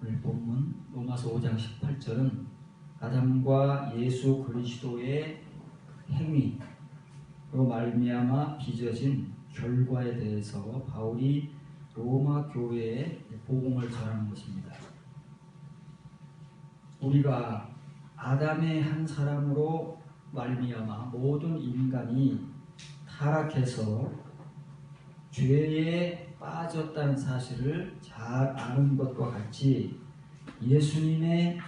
오늘 본문 로마서 5장 18절은 아담과 예수 그리스도의 행위로 말미암아 빚어진 결과에 대해서 바울이 로마 교회에 복음을 전하는 것입니다. 우리가 아담의 한 사람으로 말미암아 모든 인간이 타락해서 죄에 빠졌다는 사실을 잘 아는 것과 같이 예수님의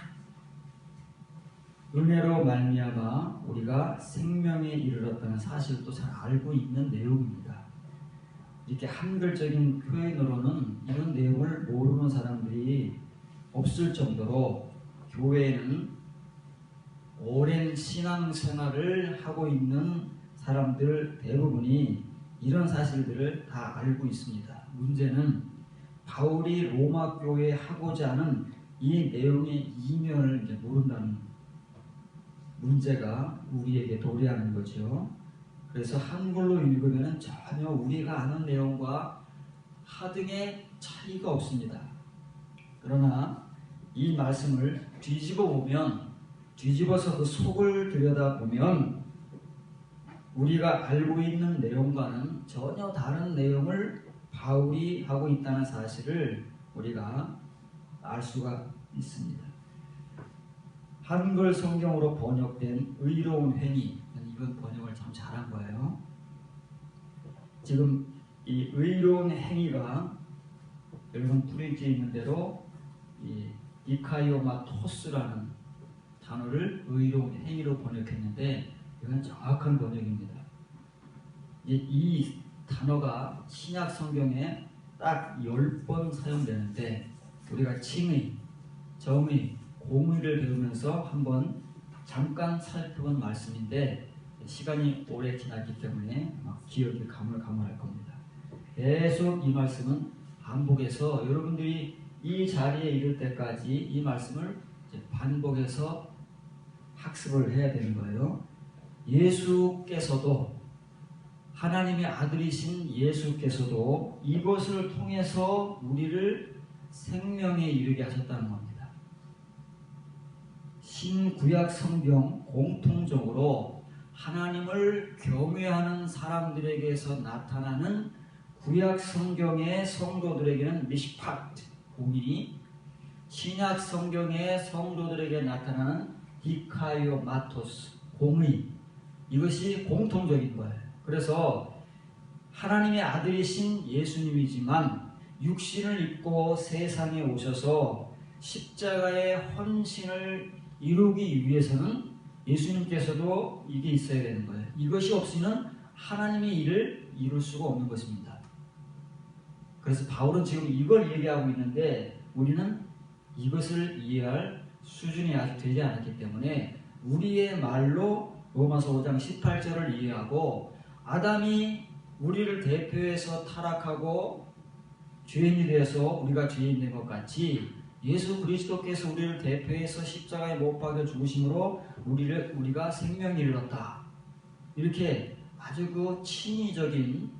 은혜로 말미암아 우리가 생명에 이르렀다는 사실도 잘 알고 있는 내용입니다. 이렇게 한글적인 표현으로는 이런 내용을 모르는 사람들이 없을 정도로 교회는 오랜 신앙생활을 하고 있는 사람들 대부분이 이런 사실들을 다 알고 있습니다. 문제는 바울이 로마 교회에 하고자 하는 이 내용의 이면을 이제 모른다는 문제가 우리에게 도래하는 거죠. 그래서 한글로 읽으면 전혀 우리가 아는 내용과 하등의 차이가 없습니다. 그러나 이 말씀을 뒤집어서 그 속을 들여다보면 우리가 알고 있는 내용과는 전혀 다른 내용을 바울이 하고 있다는 사실을 우리가 알 수가 있습니다. 한글 성경으로 번역된 의로운 행위, 이건 번역을 참 잘한 거예요. 지금 이 의로운 행위가 여러분 프린트에 있는 대로 이 디카이오마토스라는 단어를 의로운 행위로 번역했는데 이건 정확한 번역입니다. 이 단어가 신약 성경에 딱 10번 사용되는데 우리가 칭의, 정의, 공의를 배우면서 한번 잠깐 살펴본 말씀인데 시간이 오래 지났기 때문에 기억이 가물가물할 겁니다. 계속 이 말씀은 반복해서 여러분들이 이 자리에 이를 때까지 이 말씀을 반복해서 학습을 해야 되는 거예요. 예수께서도 하나님의 아들이신 예수께서도 이것을 통해서 우리를 생명에 이르게 하셨다는 겁니다. 신구약 성경 공통적으로 하나님을 경외하는 사람들에게서 나타나는 구약 성경의 성도들에게는 미시팟, 공의, 신약 성경의 성도들에게 나타나는 디카이오 마토스, 공의, 이것이 공통적인 거예요. 그래서 하나님의 아들이신 예수님이지만 육신을 입고 세상에 오셔서 십자가의 헌신을 이루기 위해서는 예수님께서도 이게 있어야 되는 거예요. 이것이 없이는 하나님의 일을 이룰 수가 없는 것입니다. 그래서 바울은 지금 이걸 얘기하고 있는데 우리는 이것을 이해할 수준이 아직 되지 않았기 때문에 우리의 말로 로마서 5장 18절을 이해하고 아담이 우리를 대표해서 타락하고 죄인이 되어서 우리가 죄인 된 것 같이 예수 그리스도께서 우리를 대표해서 십자가에 못 박여 죽으심으로 우리가 생명이 이르렀다. 이렇게 아주 그 친의적인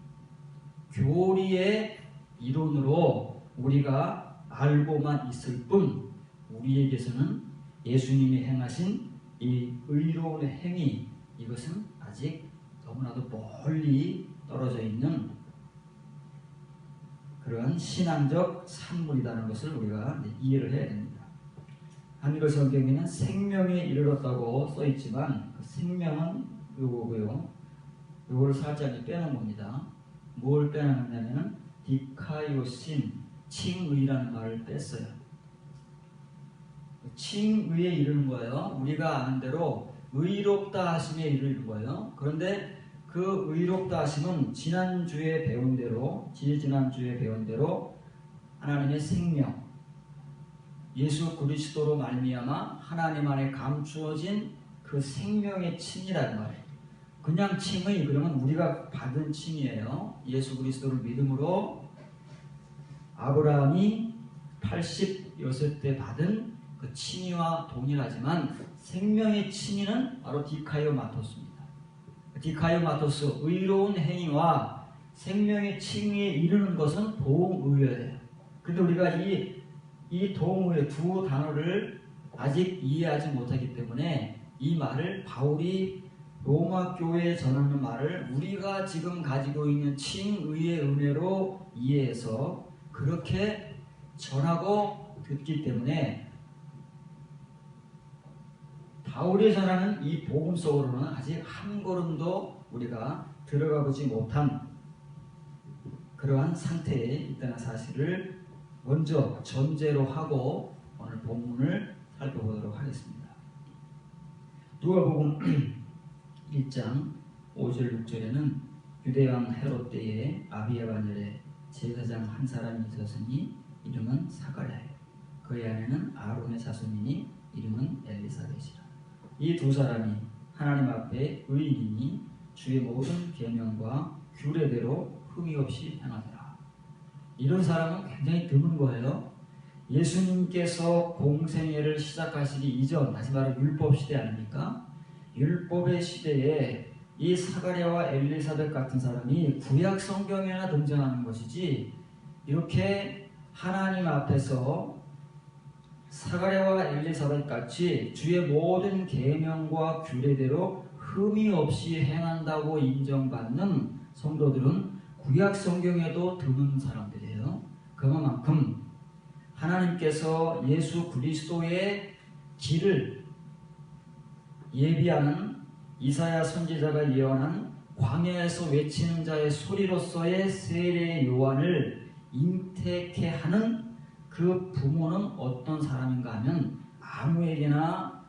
교리의 이론으로 우리가 알고만 있을 뿐 우리에게서는 예수님이 행하신 이 의로운 행위, 이것은 아직 너무나도 멀리 떨어져 있는 그런 신앙적 산물이라는 것을 우리가 이해를 해야 됩니다. 한글 성경에는 생명에 이르렀다고 써있지만 그 생명은 요거고요. 요거를 살짝 빼놓은 겁니다. 뭘 빼놨냐면 디카이오신, 칭의라는 말을 뺐어요. 칭의에 이르는 거예요. 우리가 아는 대로 의롭다 하심에 이르는 거예요. 그런데 그 의롭다 하심은 지난주에 배운 대로 하나님의 생명, 예수 그리스도로 말미암아 하나님 안에 감추어진 그 생명의 칭이라는 말이에요. 그냥 칭의, 그러면 우리가 받은 칭이에요. 예수 그리스도를 믿음으로 아브라함이 86세 때 받은 그 칭의와 동일하지만 생명의 칭의는 바로 디카이오마토스입니다. 디카이오마토스, 의로운 행위와 생명의 칭의에 이르는 것은 동의어예요. 그런데 우리가 이 이 동의의 두 단어를 아직 이해하지 못하기 때문에 이 말을 바울이 로마 교회에 전하는 말을 우리가 지금 가지고 있는 칭의의 은혜로 이해해서 그렇게 전하고 듣기 때문에 바울이 전하는 이 복음 속으로는 아직 한 걸음도 우리가 들어가 보지 못한 그러한 상태에 있다는 사실을 먼저 전제로 하고 오늘 본문을 살펴보도록 하겠습니다. 누가복음 1장 5절 6절에는 유대왕 헤롯 때에 아비야 반열에 제사장 한 사람이 있었으니 이름은 사가랴요. 그의 아내는 아론의 자손이니 이름은 엘리사벳이라. 이 두 사람이 하나님 앞에 의인이니 주의 모든 계명과 규례대로 흠이 없이 행하더라. 이런 사람은 굉장히 드문 거예요. 예수님께서 공생애를 시작하시기 이전, 다시 말해 율법 시대 아닙니까? 율법의 시대에 이 사가랴와 엘리사벳 같은 사람이 구약 성경에나 등장하는 것이지, 이렇게 하나님 앞에서 사가랴와 엘리사벳 같이 주의 모든 계명과 규례대로 흠이 없이 행한다고 인정받는 성도들은 구약 성경에도 드문 사람들이에요. 그만큼 하나님께서 예수 그리스도의 길을 예비하는 이사야 선지자가 예언한 광야에서 외치는 자의 소리로서의 세례 요한을 잉태케 하는 그 부모는 어떤 사람인가 하면 아무에게나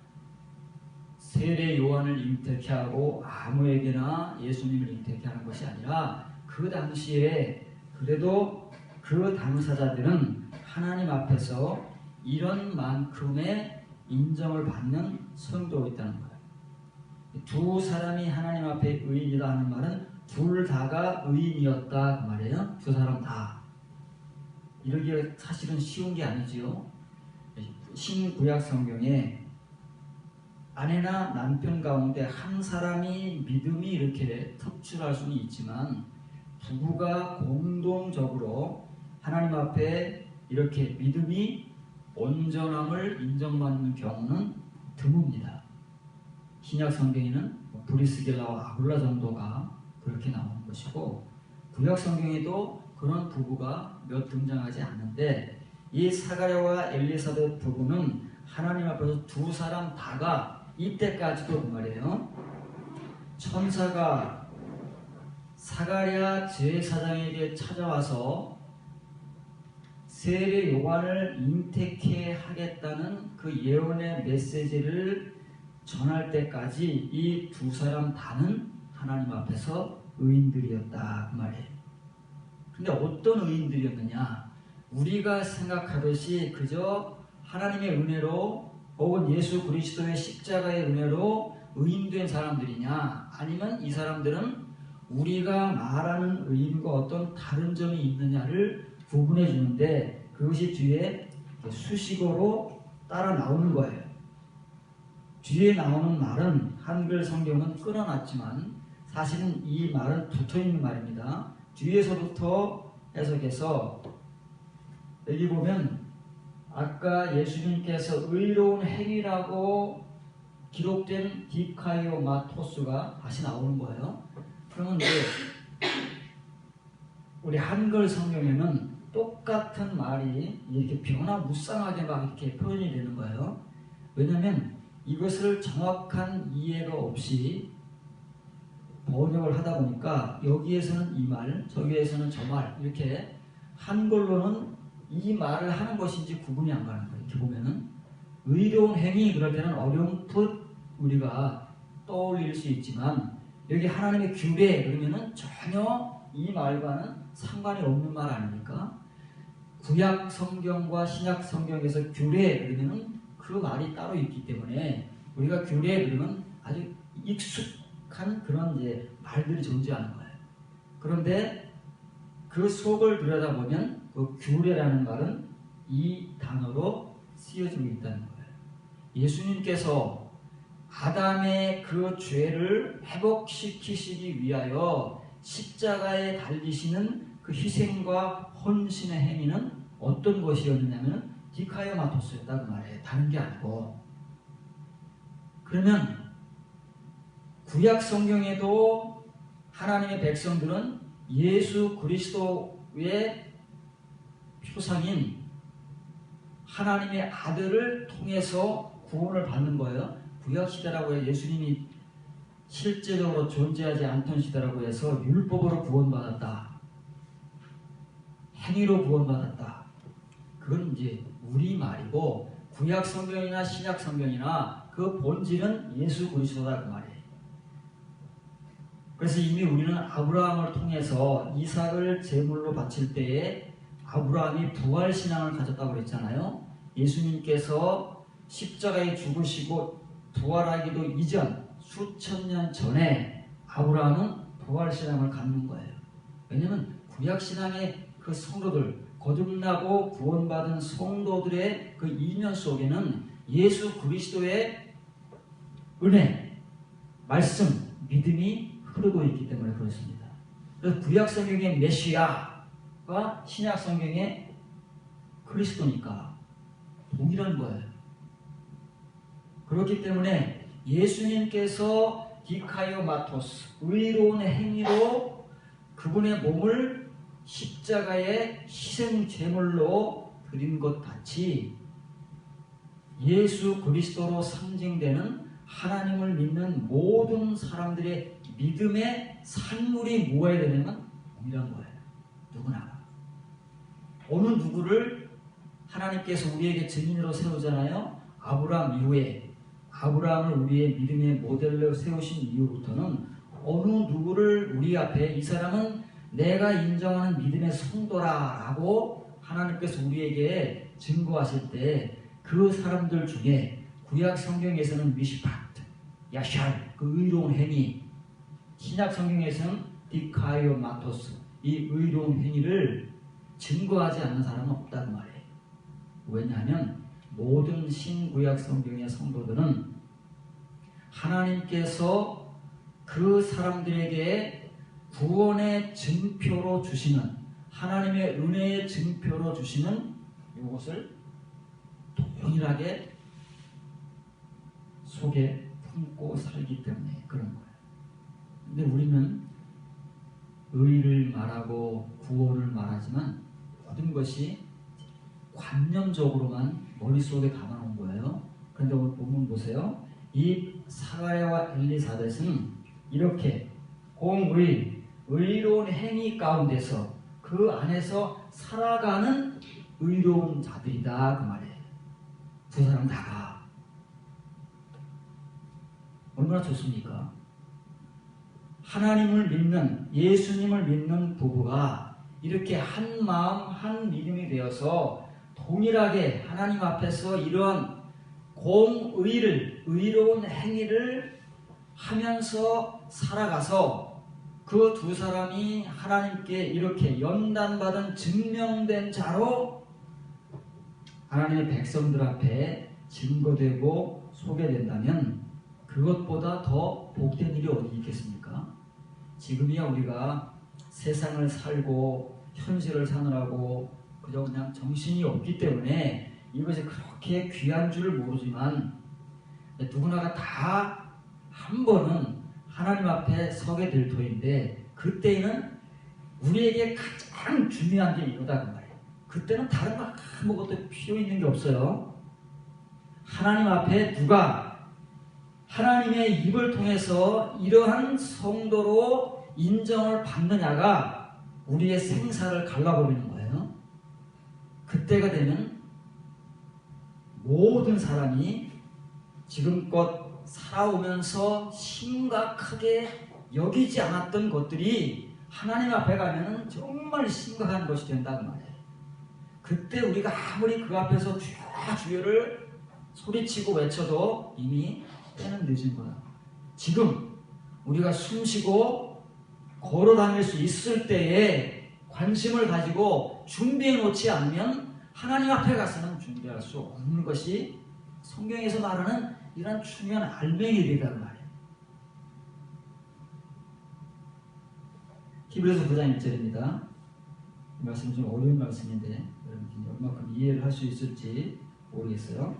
세례 요한을 잉태케 하고 아무에게나 예수님을 잉태케 하는 것이 아니라 그 당시에 그래도 그 당사자들은 하나님 앞에서 이런 만큼의 인정을 받는 성도였다는 거예요. 두 사람이 하나님 앞에 의인이다 하는 말은 둘 다가 의인이었다 그 말이에요. 두 사람 다. 이러기가 사실은 쉬운 게 아니지요. 신구약 성경에 아내나 남편 가운데 한 사람이 믿음이 이렇게 특출할 수는 있지만 부부가 공동적으로 하나님 앞에 이렇게 믿음이 온전함을 인정받는 경우는 드뭅니다. 신약 성경에는 브리스길라와 아굴라 정도가 그렇게 나오는 것이고, 구약 성경에도 그런 부부가 몇 등장하지 않는데, 이 사가랴와 엘리사벳 부부는 하나님 앞에서 두 사람 다가 이때까지도 그 말이에요. 천사가 사가랴 제사장에게 찾아와서 세례 요한을 잉태케 하겠다는 그 예언의 메시지를 전할 때까지 이 두 사람 다는 하나님 앞에서 의인들이었다 그 말이에요. 근데 어떤 의인들이었느냐? 우리가 생각하듯이 그저 하나님의 은혜로 혹은 예수 그리스도의 십자가의 은혜로 의인된 사람들이냐? 아니면 이 사람들은 우리가 말하는 의인과 어떤 다른 점이 있느냐를 구분해 주는데, 그것이 뒤에 수식어로 따라 나오는 거예요. 뒤에 나오는 말은 한글 성경은 끊어놨지만 사실은 이 말은 붙어있는 말입니다. 뒤에서부터 해석해서 여기 보면 아까 예수님께서 의로운 행위라고 기록된 디카이오마토스가 다시 나오는 거예요. 그러면 이제 우리 한글 성경에는 똑같은 말이 이렇게 변화무쌍하게 막 이렇게 표현이 되는 거예요. 왜냐하면 이것을 정확한 이해가 없이 번역을 하다 보니까 여기에서는 이 말, 저기에서는 저 말, 이렇게 한글로는 이 말을 하는 것인지 구분이 안 가는 거예요. 이렇게 보면은 의로운 행위 그럴 때는 어렴풋 우리가 떠올릴 수 있지만, 여기 하나님의 규례 그러면은 전혀 이 말과는 상관이 없는 말 아닙니까? 구약 성경과 신약 성경에서 규례 그러면은 그 말이 따로 있기 때문에 우리가 규례 그러면 아주 익숙한 그런 이제 말들이 존재하는 거예요. 그런데 그 속을 들여다보면 그 규례라는 말은 이 단어로 쓰여지고 있다는 거예요. 예수님께서 아담의 그 죄를 회복시키시기 위하여 십자가에 달리시는 그 희생과 헌신의 행위는 어떤 것이었느냐면 디카이오마토스였다 그 말이에요. 다른 게 아니고. 그러면 구약 성경에도 하나님의 백성들은 예수 그리스도의 표상인 하나님의 아들을 통해서 구원을 받는 거예요. 구약 시대라고 해서 예수님이 실제적으로 존재하지 않던 시대라고 해서 율법으로 구원받았다, 행위로 구원받았다, 그건 이제 우리 말이고, 구약 성경이나 신약 성경이나 그 본질은 예수 그리스도다 그 말이에요. 그래서 이미 우리는 아브라함을 통해서 이삭을 제물로 바칠 때에 아브라함이 부활신앙을 가졌다고 그랬잖아요. 예수님께서 십자가에 죽으시고 부활하기도 이전 수천 년 전에 아브라함은 부활신앙을 갖는 거예요. 왜냐하면 구약신앙의 그 성도들, 거듭나고 구원받은 성도들의 그 이면 속에는 예수 그리스도의 은혜, 말씀, 믿음이 흐르고 있기 때문에 그렇습니다. 그래서 구약 성경의 메시아가 신약 성경의 그리스도니까 동일한 거예요. 그렇기 때문에 예수님께서 디카이오마토스, 의로운 행위로 그분의 몸을 십자가의 희생 제물로 드린 것 같이 예수 그리스도로 상징되는 하나님을 믿는 모든 사람들의 믿음의 산물이 뭐어야 되냐면 동일한 거예요. 누구나. 어느 누구를 하나님께서 우리에게 증인으로 세우잖아요. 아브라함 이후에, 아브라함을 우리의 믿음의 모델로 세우신 이후부터는 어느 누구를 우리 앞에 이 사람은 내가 인정하는 믿음의 성도라 라고 하나님께서 우리에게 증거하실 때 그 사람들 중에 구약 성경에서는 미시파트, 야샬, 그 의로운 행위, 신약 성경에서는 디카이오마토스, 이 의로운 행위를 증거하지 않는 사람은 없다는 말이에요. 왜냐하면 모든 신구약 성경의 성도들은 하나님께서 그 사람들에게 구원의 증표로 주시는, 하나님의 은혜의 증표로 주시는 이것을 동일하게 속에 품고 살기 때문에 그런 거예요. 근데 우리는 의를 말하고 구원을 말하지만 모든 것이 관념적으로만 머릿속에 담아놓은 거예요. 그런데 오늘 본문 보세요. 이 사가랴와 엘리사벳은 이렇게 공의, 의로운 행위 가운데서 그 안에서 살아가는 의로운 자들이다 그 말이에요. 두 사람 다가 얼마나 좋습니까? 하나님을 믿는, 예수님을 믿는 부부가 이렇게 한 마음 한 믿음이 되어서 동일하게 하나님 앞에서 이러한 공의를, 의로운 행위를 하면서 살아가서 그 두 사람이 하나님께 이렇게 연단받은 증명된 자로 하나님의 백성들 앞에 증거되고 소개된다면 그것보다 더 복된 일이 어디 있겠습니까? 지금이야 우리가 세상을 살고 현실을 사느라고 그저 그냥 정신이 없기 때문에 이것이 그렇게 귀한 줄을 모르지만 누구나가 다 한 번은 하나님 앞에 서게 될 터인데 그때에는 우리에게 가장 중요한 게 이거다 그 말이에요. 그때는 다른 거 아무것도 필요 있는 게 없어요. 하나님 앞에 누가 하나님의 입을 통해서 이러한 성도로 인정을 받느냐가 우리의 생사를 갈라버리는 거예요. 그때가 되면 모든 사람이 지금껏 살아오면서 심각하게 여기지 않았던 것들이 하나님 앞에 가면 정말 심각한 것이 된다는 말이에요. 그때 우리가 아무리 그 앞에서 주여 주여를 소리치고 외쳐도 이미 때는 늦은 거야. 지금 우리가 숨쉬고 걸어다닐 수 있을 때에 관심을 가지고 준비해 놓지 않으면 하나님 앞에 가서는 준비할 수 없는 것이 성경에서 말하는 이런 중요한 알맹이들이란 말이에요. 히브리서 9장 1절입니다. 이 말씀 좀 어려운 말씀인데 여러분 얼마큼 이해를 할 수 있을지 모르겠어요.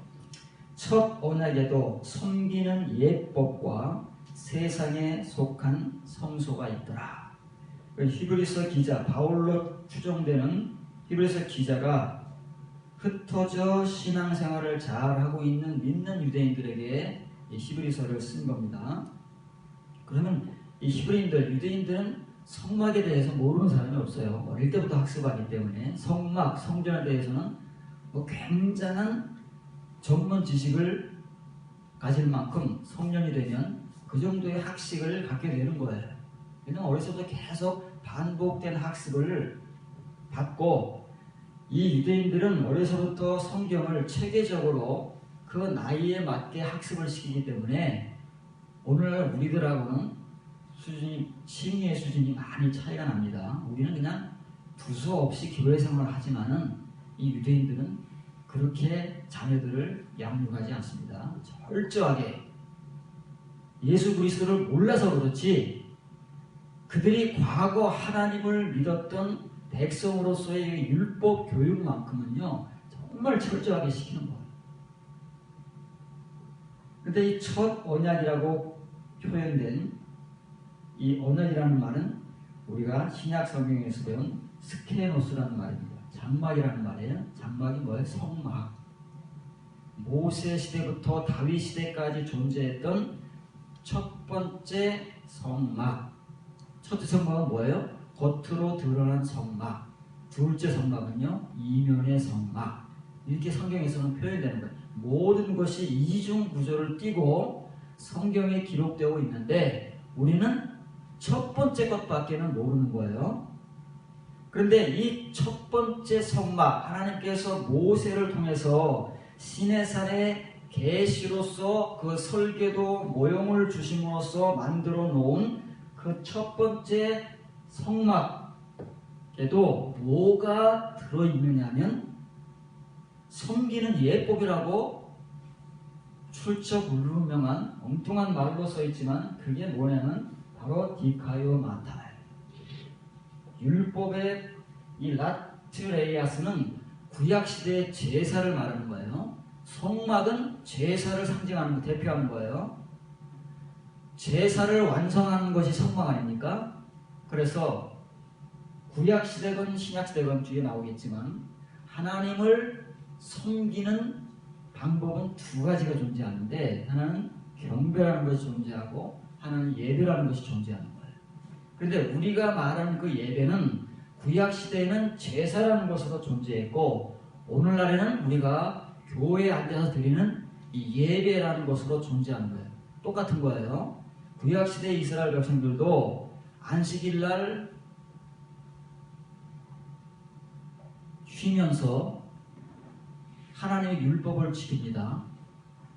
첫 언약에도 섬기는 예법과 세상에 속한 성소가 있더라. 히브리서 기자, 바울로 추정되는 히브리서 기자가 흩어져 신앙생활을 잘하고 있는 믿는 유대인들에게 이 히브리서를 쓴 겁니다. 그러면 이 히브리인들, 유대인들은 성막에 대해서 모르는 사람이 없어요. 어릴 때부터 학습하기 때문에 성막, 성전에 대해서는 굉장한 전문 지식을 가질 만큼 성년이 되면 그 정도의 학식을 갖게 되는 거예요. 왜냐하면 어렸을 때 계속 반복된 학습을 받고 이 유대인들은 어려서부터 성경을 체계적으로 그 나이에 맞게 학습을 시키기 때문에 오늘날 우리들하고는 수준이, 심의의 수준이 많이 차이가 납니다. 우리는 그냥 두서 없이 교회 생활을 하지만은 이 유대인들은 그렇게 자녀들을 양육하지 않습니다. 철저하게 예수 그리스도를 몰라서 그렇지 그들이 과거 하나님을 믿었던 백성으로서의 율법 교육만큼은요 정말 철저하게 시키는 거예요. 근데 이 첫 언약이라고 표현된 이 언약이라는 말은 우리가 신약 성경에서 배운 스케노스라는 말입니다. 장막이라는 말이에요. 장막이 뭐예요? 성막. 모세 시대부터 다윗 시대까지 존재했던 첫 번째 성막. 첫째 성막은 뭐예요? 겉으로 드러난 성막. 둘째 성막은요, 이면의 성막. 이렇게 성경에서는 표현되는 거예요. 모든 것이 이중 구조를 띠고 성경에 기록되고 있는데 우리는 첫 번째 것밖에는 모르는 거예요. 그런데 이 첫 번째 성막, 하나님께서 모세를 통해서 시내산의 계시로서 그 설계도 모형을 주심으로써 만들어 놓은 그 첫 번째 성막에도 뭐가 들어있느냐면 섬기는 예법이라고 출처불분명한 엉뚱한 말로 써있지만 그게 뭐냐면 바로 디카요 마타예요. 율법의 이 라트레이아스는 구약시대의 제사를 말하는 거예요. 성막은 제사를 상징하는, 대표하는 거예요. 제사를 완성하는 것이 성막 아닙니까? 그래서 구약시대건 신약시대건 뒤에 나오겠지만 하나님을 섬기는 방법은 두 가지가 존재하는데 하나는 경배라는 것이 존재하고 하나는 예배라는 것이 존재하는 거예요. 그런데 우리가 말하는 그 예배는 구약시대에는 제사라는 것으로 존재했고 오늘날에는 우리가 교회에 앉아서 드리는 이 예배라는 것으로 존재하는 거예요. 똑같은 거예요. 구약시대 이스라엘 백성들도 안식일날 쉬면서 하나님의 율법을 지킵니다.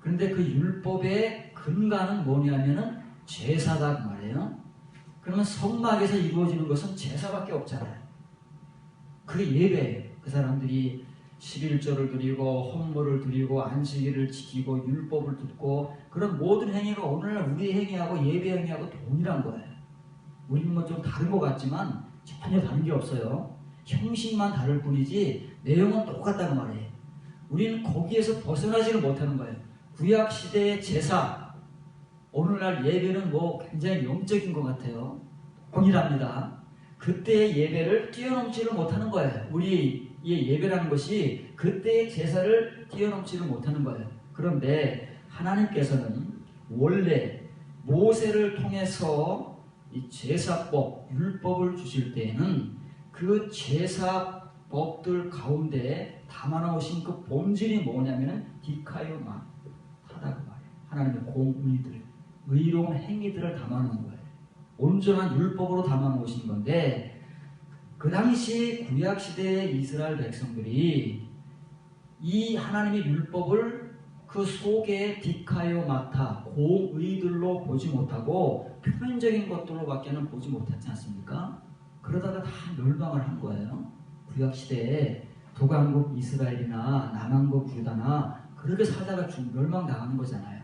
그런데 그 율법의 근간은 뭐냐면은 제사다 그 말이에요. 그러면 성막에서 이루어지는 것은 제사밖에 없잖아요. 그게 예배예요. 그 사람들이 11조를 드리고 헌물을 드리고 안식일을 지키고 율법을 듣고 그런 모든 행위가 오늘날 우리의 행위하고 예배 행위하고 동일한 거예요. 우리는 뭐 좀 다른 것 같지만 전혀 다른 게 없어요. 형식만 다를 뿐이지 내용은 똑같다고 말해요. 우리는 거기에서 벗어나지를 못하는 거예요. 구약시대의 제사, 오늘날 예배는 뭐 굉장히 영적인 것 같아요. 동일합니다. 그때의 예배를 뛰어넘지를 못하는 거예요. 우리의 예배라는 것이 그때의 제사를 뛰어넘지를 못하는 거예요. 그런데 하나님께서는 원래 모세를 통해서 이 제사법, 율법을 주실 때에는 그 제사법들 가운데 담아놓으신 그 본질이 뭐냐면은 디카요마 하다 그 말이에요. 하나님의 공의들, 의로운 행위들을 담아놓은 거예요. 온전한 율법으로 담아놓으신 건데 그 당시 구약시대의 이스라엘 백성들이 이 하나님의 율법을 그 속에 디카요 마타, 공의들로 보지 못하고 표면적인 것들로밖에는 보지 못했지 않습니까? 그러다가 다 멸망을 한 거예요. 구약시대에 북왕국 이스라엘이나 남왕국 유다나 그렇게 살다가 멸망당하는 거잖아요.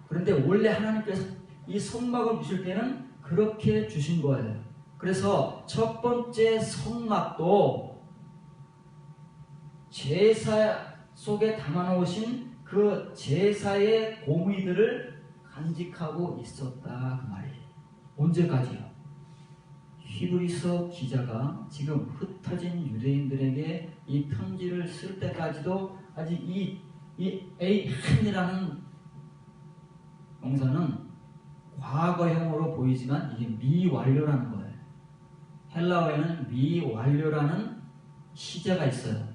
그런데 원래 하나님께서 이 성막을 주실 때는 그렇게 주신 거예요. 그래서 첫 번째 성막도 제사 속에 담아놓으신 그 제사의 공의들을 간직하고 있었다 그 말이에요. 언제까지요? 히브리서 기자가 지금 흩어진 유대인들에게 이 편지를 쓸 때까지도 아직 이 에이한이라는 동사는 과거형으로 보이지만 이게 미완료라는 거예요. 헬라어에는 미완료라는 시제가 있어요.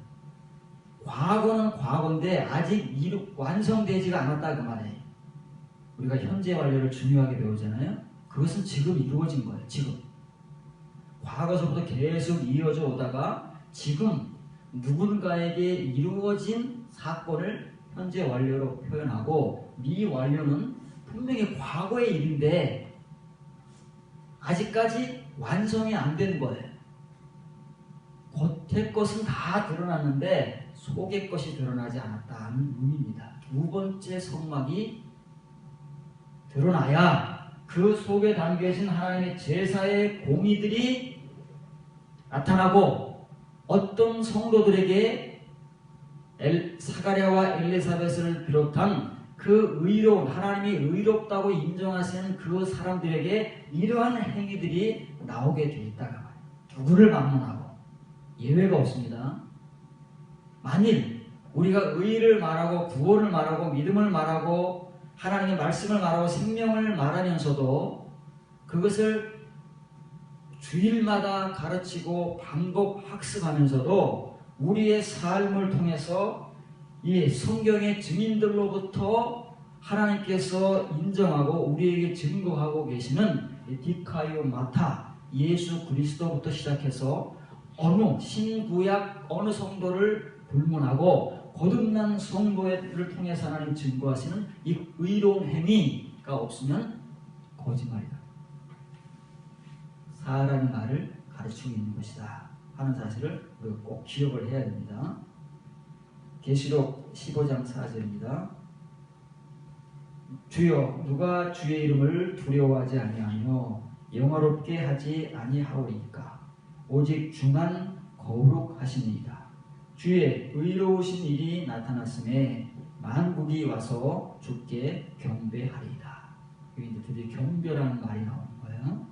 과거는 과거인데 아직 완성되지가 않았다 그 말이에요. 우리가 현재 완료를 중요하게 배우잖아요. 그것은 지금 이루어진 거예요. 지금. 과거서부터 계속 이어져 오다가 지금 누군가에게 이루어진 사건을 현재 완료로 표현하고 미완료는 분명히 과거의 일인데 아직까지 완성이 안 된 거예요. 겉의 것은 다 드러났는데 속의 것이 드러나지 않았다는 의미입니다. 두 번째 성막이 드러나야 그 속에 담겨진 하나님의 제사의 공의들이 나타나고 어떤 성도들에게 사가랴와 엘리사벳을 비롯한 그 의로운 하나님이 의롭다고 인정하시는 그 사람들에게 이러한 행위들이 나오게 돼 있다가 말이에요. 누구를 막론하고 예외가 없습니다. 만일 우리가 의를 말하고 구원을 말하고 믿음을 말하고 하나님의 말씀을 말하고 생명을 말하면서도 그것을 주일마다 가르치고 반복 학습하면서도 우리의 삶을 통해서 이 성경의 증인들로부터 하나님께서 인정하고 우리에게 증거하고 계시는 디카이오 마타 예수 그리스도부터 시작해서 어느 신구약 어느 성도를 불문하고 거듭난 성도를 통해서 하나님 증거하시는 이 의로운 행위가 없으면 거짓말이다. 사람이 나를 가르치고 있는 것이다 하는 사실을 우리가 꼭 기억을 해야 됩니다. 계시록 15장 4절입니다. 주여 누가 주의 이름을 두려워하지 아니하며 영화롭게 하지 아니하오리까 오직 주만 거룩하시니이다. 주의 의로우신 일이 나타났음에 만국이 와서 주께 경배하리이다. 여기 이제 드디어 경배라는 말이 나오는 거예요.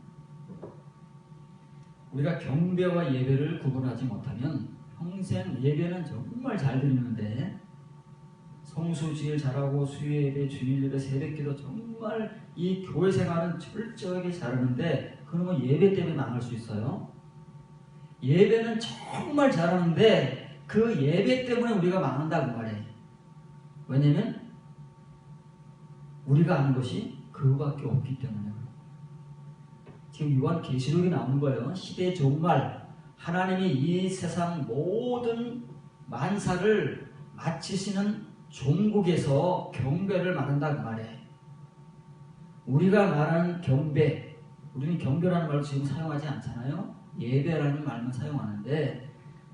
우리가 경배와 예배를 구분하지 못하면 평생 예배는 정말 잘 드리는데 성수 제일 잘하고 수요 예배, 주일 예배, 새벽기도 정말 이 교회 생활은 철저하게 잘하는데 그러면 예배 때문에 망할 수 있어요. 예배는 정말 잘하는데 그 예배 때문에 우리가 망한다고 말해요. 왜냐면 우리가 아는 것이 그거밖에 없기 때문에. 지금 요한계시록이 나오는 거예요. 시대 종말 하나님이 이 세상 모든 만사를 마치시는 종국에서 경배를 말한다 그 말이에요. 우리가 말하는 경배, 우리는 경배라는 말을 지금 사용하지 않잖아요. 예배라는 말만 사용하는데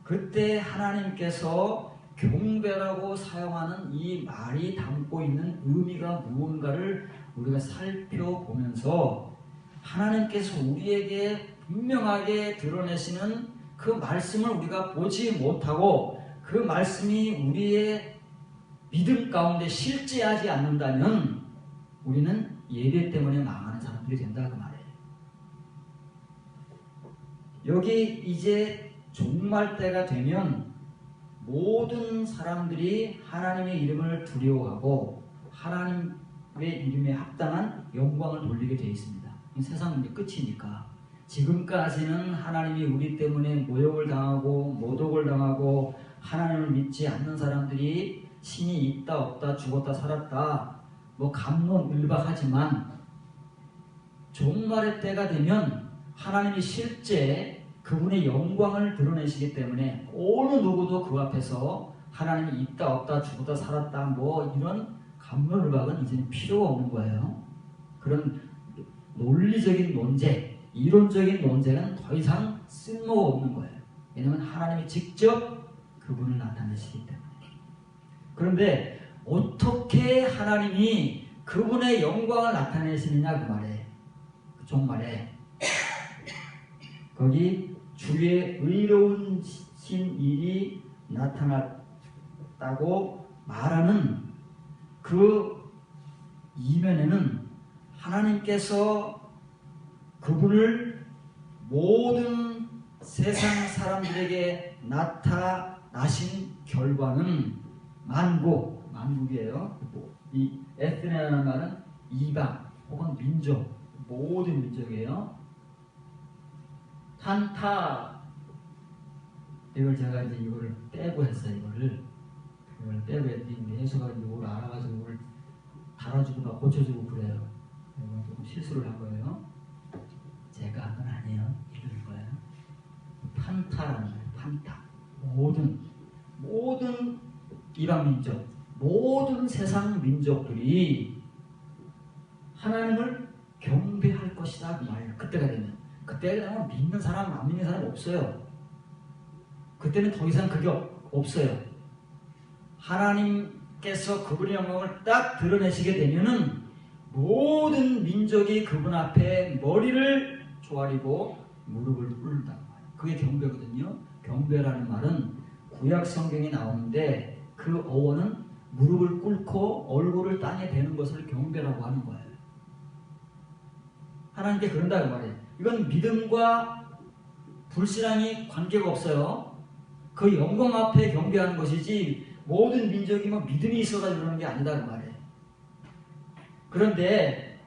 그때 하나님께서 경배라고 사용하는 이 말이 담고 있는 의미가 무언가를 우리가 살펴보면서 하나님께서 우리에게 분명하게 드러내시는 그 말씀을 우리가 보지 못하고 그 말씀이 우리의 믿음 가운데 실제하지 않는다면 우리는 예배 때문에 망하는 사람들이 된다 그 말이에요. 여기 이제 종말 때가 되면 모든 사람들이 하나님의 이름을 두려워하고 하나님의 이름에 합당한 영광을 돌리게 되어 있습니다. 세상은 이제 끝이니까. 지금까지는 하나님이 우리 때문에 모욕을 당하고 모독을 당하고 하나님을 믿지 않는 사람들이 신이 있다 없다 죽었다 살았다 뭐 갑론을박하지만 종말의 때가 되면 하나님이 실제 그분의 영광을 드러내시기 때문에 어느 누구도 그 앞에서 하나님이 있다 없다 죽었다 살았다 뭐 이런 갑론을박은 이제는 필요가 없는 거예요. 그런 논리적인 논제, 이론적인 논제는 더 이상 쓸모가 없는 거예요. 왜냐하면 하나님이 직접 그분을 나타내시기 때문에. 그런데 어떻게 하나님이 그분의 영광을 나타내시느냐 그 말에 그 종말에 거기 주의 의로우신 일이 나타났 받았다고 말하는 그 이면에는 하나님께서 그분을 모든 세상 사람들에게 나타나신 결과는 만국이에요. 이 에스네라는 말은 이방 혹은 민족, 모든 민족이에요. 탄타, 이걸 제가 이제 이거를 빼고 했어요. 이걸 빼고 했더니 해수가 이걸 알아가지고 이걸 달아주고 막 고쳐주고 그래요. 이건 조금 실수를 한 거예요. 제가 한 건 아니에요. 이런 거예요. 판타라는 거예요. 판타. 모든 이방 민족, 모든 세상 민족들이 하나님을 경배할 것이다 그 말이에요. 그때가 되면. 그때가 믿는 사람, 안 믿는 사람 없어요. 그때는 더 이상 그게 없어요. 하나님께서 그분의 영광을 딱 드러내시게 되면은 모든 민족이 그분 앞에 머리를 조아리고 무릎을 꿇는다. 그게 경배거든요. 경배라는 말은 구약 성경에 나오는데 그 어원은 무릎을 꿇고 얼굴을 땅에 대는 것을 경배라고 하는 거예요. 하나님께 그런다고 말이에요. 이건 믿음과 불신앙이 관계가 없어요. 그 영광 앞에 경배하는 것이지 모든 민족이 뭐 믿음이 있어서 그러는 게 아니다는 말이에요. 그런데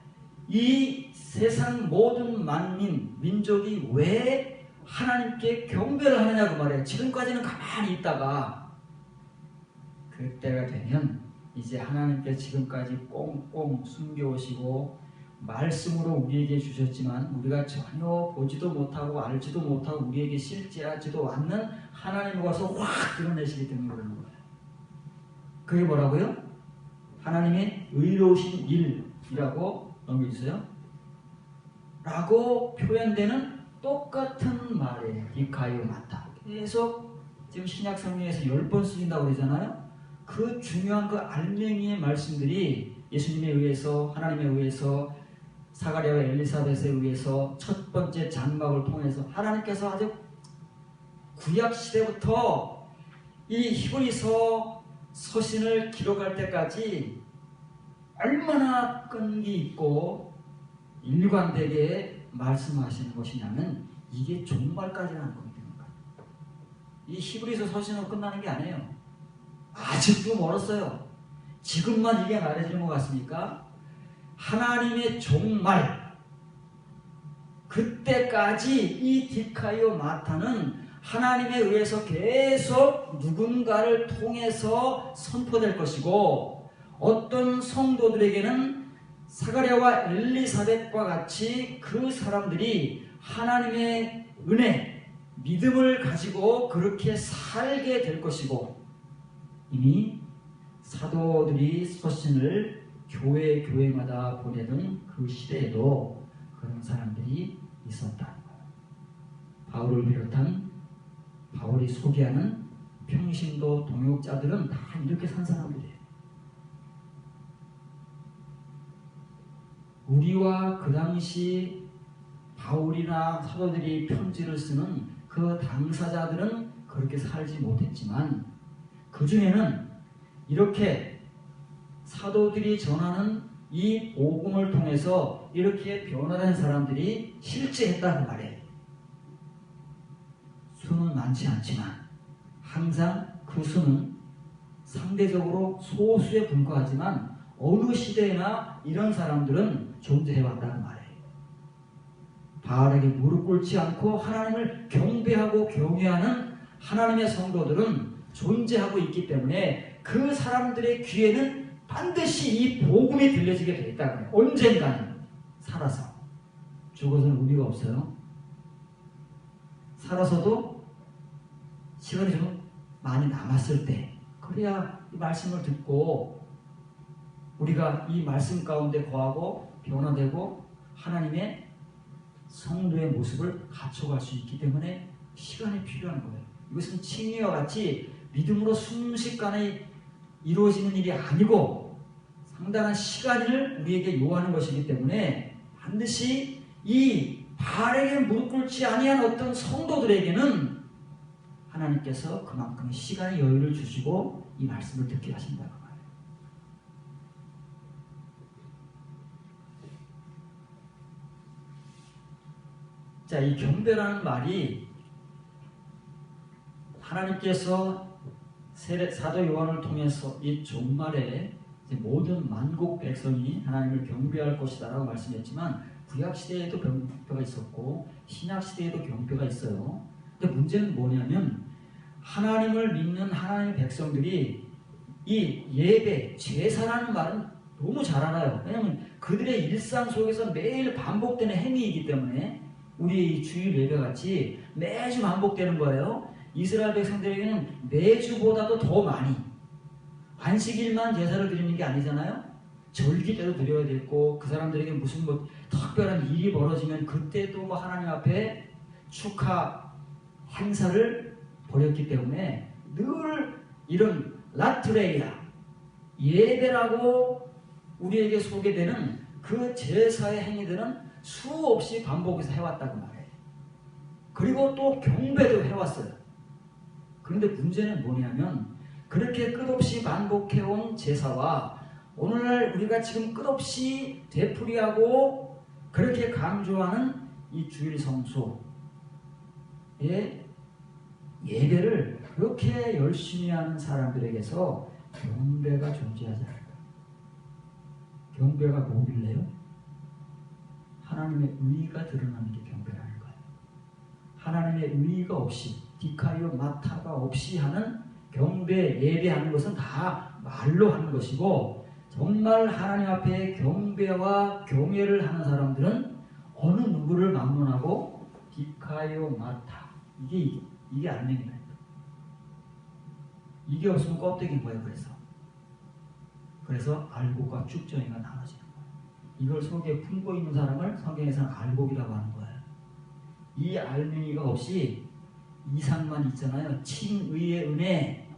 이 세상 모든 만민, 민족이 왜 하나님께 경배를 하느냐고 말이에요. 지금까지는 가만히 있다가 그때가 되면 이제 하나님께 지금까지 꽁꽁 숨겨오시고 말씀으로 우리에게 주셨지만 우리가 전혀 보지도 못하고 알지도 못하고 우리에게 실제하지도 않는 하나님이 와서 확 드러내시기 때문에 그러는 거예요. 그게 뭐라고요? 하나님의 의로우신 일이라고 넘겨주세요. 라고 표현되는 똑같은 말이에요. 디카이오 마타. 계속 지금 신약 성경에서 10번 쓰인다고 그러잖아요. 그 중요한 그 알맹이의 말씀들이 예수님에 의해서, 하나님에 의해서, 사가랴와 엘리사벳에 의해서 첫 번째 장막을 통해서 하나님께서 아주 구약 시대부터 이 히브리서 서신을 기록할 때까지 얼마나 끈기 있고 일관되게 말씀하시는 것이냐면 이게 종말까지라는 겁니다. 이 히브리서 서신으로 끝나는 게 아니에요. 아직도 멀었어요. 지금만 이게 말해주는 것 같습니까? 하나님의 종말, 그때까지 이 디카이오 마타는 하나님에 의해서 계속 누군가를 통해서 선포될 것이고 어떤 성도들에게는 사가랴와 엘리사벳과 같이 그 사람들이 하나님의 은혜, 믿음을 가지고 그렇게 살게 될 것이고 이미 사도들이 서신을 교회마다 보내던 그 시대에도 그런 사람들이 있었다. 바울을 비롯한 바울이 소개하는 평신도 동역자들은 다 이렇게 산 사람들이에요. 우리와 그 당시 바울이나 사도들이 편지를 쓰는 그 당사자들은 그렇게 살지 못했지만 그 중에는 이렇게 사도들이 전하는 이 복음을 통해서 이렇게 변화된 사람들이 실제 했다는 말이에요. 수는 많지 않지만 항상 그 수는 상대적으로 소수에 불과하지만 어느 시대에나 이런 사람들은 존재해왔다는 말이에요. 바알에게 무릎 꿇지 않고 하나님을 경배하고 경외하는 하나님의 성도들은 존재하고 있기 때문에 그 사람들의 귀에는 반드시 이 복음이 들려지게 되어 있다는 거예요. 언젠가는 살아서. 죽어서는 의미가 없어요. 살아서도 시간이 좀 많이 남았을 때 그래야 이 말씀을 듣고 우리가 이 말씀 가운데 거하고 변화되고 하나님의 성도의 모습을 갖춰갈 수 있기 때문에 시간이 필요한 거예요. 이것은 칭의와 같이 믿음으로 순식간에 이루어지는 일이 아니고 상당한 시간을 우리에게 요하는 것이기 때문에 반드시 이 바알에게 무릎 꿇지 아니한 어떤 성도들에게는 하나님께서 그만큼 시간의 여유를 주시고 이 말씀을 듣게 하신다고 말해요. 자, 이 경배라는 말이 하나님께서 사도 요한을 통해서 이 종말에 모든 만국 백성이 하나님을 경배할 것이다 라고 말씀했지만 구약시대에도 경배가 있었고 신약시대에도 경배가 있어요. 근데 문제는 뭐냐면 하나님을 믿는 하나님의 백성들이 이 예배, 제사라는 말은 너무 잘 알아요. 왜냐하면 그들의 일상 속에서 매일 반복되는 행위이기 때문에 우리 주일 예배같이 매주 반복되는 거예요. 이스라엘 백성들에게는 매주보다도 더 많이 안식일만 제사를 드리는 게 아니잖아요. 절기 때도 드려야 되고 그 사람들에게 무슨 뭐 특별한 일이 벌어지면 그때도 뭐 하나님 앞에 축하 행사를 벌였기 때문에 늘 이런 라트레이라 예배라고 우리에게 소개되는 그 제사의 행위들은 수없이 반복해서 해왔다고 말해요. 그리고 또 경배도 해왔어요. 그런데 문제는 뭐냐면 그렇게 끝없이 반복해온 제사와 오늘날 우리가 지금 끝없이 되풀이하고 그렇게 강조하는 이 주일 성소의 예배를 그렇게 열심히 하는 사람들에게서 경배가 존재하지 않을까. 경배가 뭐길래요? 하나님의 의의가 드러나는 게 경배라는 거예요. 하나님의 의의가 없이 디카이오 마타가 없이 하는 경배, 예배하는 것은 다 말로 하는 것이고 정말 하나님 앞에 경배와 경외를 하는 사람들은 어느 누구를 막론하고 디카이오 마타 이게 안녕이다. 이게 없으면 껍데기인 거예요. 그래서 알곡과 쭉정이가 나눠지는 거예요. 이걸 속에 품고 있는 사람을 성경에서는 알곡이라고 하는 거예요. 이 알맹이가 없이 이상만 있잖아요. 칭의의 은혜,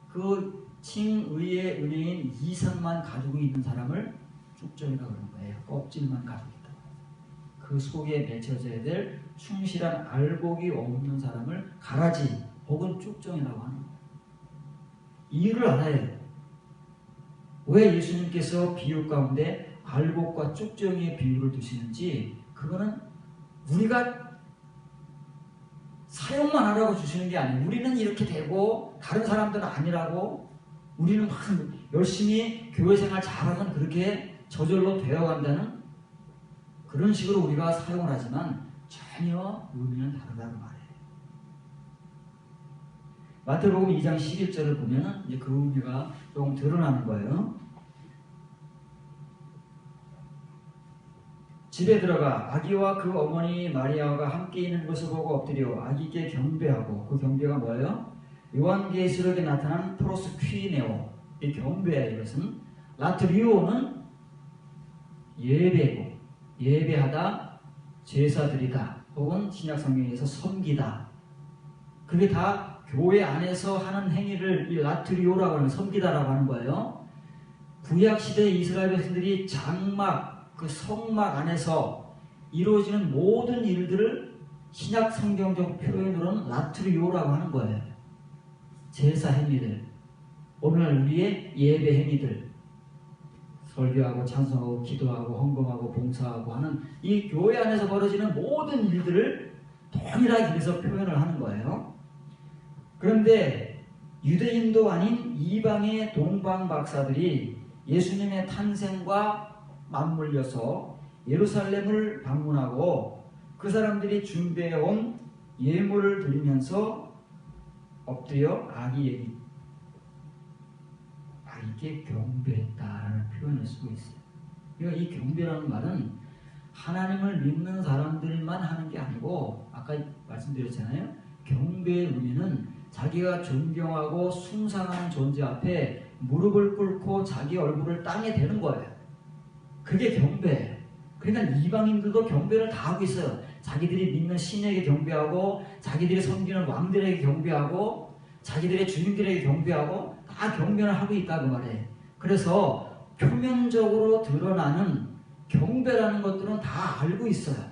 그 칭의의 은혜인 이상만 가지고 있는 사람을 쭉정이라고 하는 거예요. 껍질만 가지고 있다. 그 속에 맺혀져야 될 충실한 알곡이 없는 사람을 가라지 혹은 쭉정이라고 하는 거예요. 이유를 알아야 해요. 왜 예수님께서 비유 가운데 알곡과 쭉정이의 비유를 두시는지 그거는 우리가 사용만 하라고 주시는 게 아니에요. 우리는 이렇게 되고 다른 사람들은 아니라고 우리는 막 열심히 교회생활 잘하면 그렇게 저절로 되어간다는 그런 식으로 우리가 사용을 하지만 전혀 의미는 다르다고 말해요. 마태복음 2장 11절을 보면 이제 그 의미가 조금 드러나는 거예요. 집에 들어가 아기와 그 어머니 마리아가 함께 있는 것을 보고 엎드려 아기께 경배하고 그 경배가 뭐예요? 요한계시록에 나타난 프로스퀴네오 이 경배예요. 이것은 라트리오는 예배고 예배하다 제사드리다 혹은 신약성경에서 섬기다 그게 다 교회 안에서 하는 행위를 이 라트리오라고 하는 섬기다라고 하는 거예요. 구약시대 이스라엘 백성들이 장막 그 성막 안에서 이루어지는 모든 일들을 신약 성경적 표현으로는 라트리오라고 하는 거예요. 제사 행위들, 오늘날 우리의 예배 행위들, 설교하고 찬송하고 기도하고 헌금하고 봉사하고 하는 이 교회 안에서 벌어지는 모든 일들을 동일하게 그래서 표현을 하는 거예요. 그런데 유대인도 아닌 이방의 동방 박사들이 예수님의 탄생과 맞물려서 예루살렘을 방문하고 그 사람들이 준비해온 예물을 드리면서 엎드려 아기에게 경배했다라는 표현을 쓰고 있어요. 그러니까 이 경배라는 말은 하나님을 믿는 사람들만 하는 게 아니고 아까 말씀드렸잖아요. 경배의 의미는 자기가 존경하고 숭상하는 존재 앞에 무릎을 꿇고 자기 얼굴을 땅에 대는 거예요. 그게 경배예요. 그러니까 이방인들도 경배를 다 하고 있어요. 자기들이 믿는 신에게 경배하고 자기들이 섬기는 왕들에게 경배하고 자기들의 주인들에게 경배하고 다 경배를 하고 있다고 말해요. 그래서 표면적으로 드러나는 경배라는 것들은 다 알고 있어요.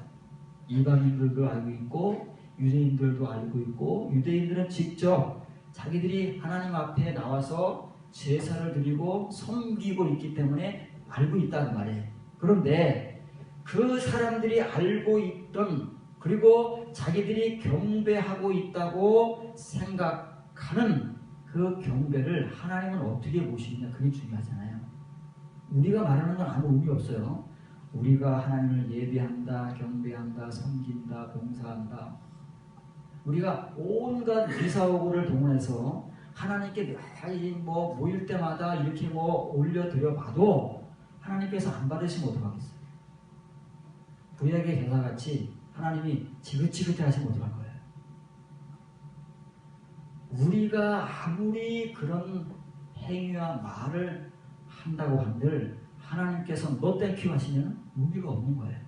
이방인들도 알고 있고 유대인들도 알고 있고 유대인들은 직접 자기들이 하나님 앞에 나와서 제사를 드리고 섬기고 있기 때문에 알고 있다는 말이에요. 그런데 그 사람들이 알고 있던, 그리고 자기들이 경배하고 있다고 생각하는 그 경배를 하나님은 어떻게 보시느냐, 그게 중요하잖아요. 우리가 말하는 건 아무 의미 없어요. 우리가 하나님을 예배한다, 경배한다, 섬긴다, 봉사한다. 우리가 온갖 미사오고를 동원해서 하나님께 뭐 모일 때마다 이렇게 뭐 올려드려 봐도 하나님께서 안 받으시면 어떡하겠어요? 구약의 제사같이 하나님이 지긋지긋해 하시면 어떡할 거예요? 우리가 아무리 그런 행위와 말을 한다고 한들 하나님께서 너 땡큐 하시면 의미가 없는 거예요.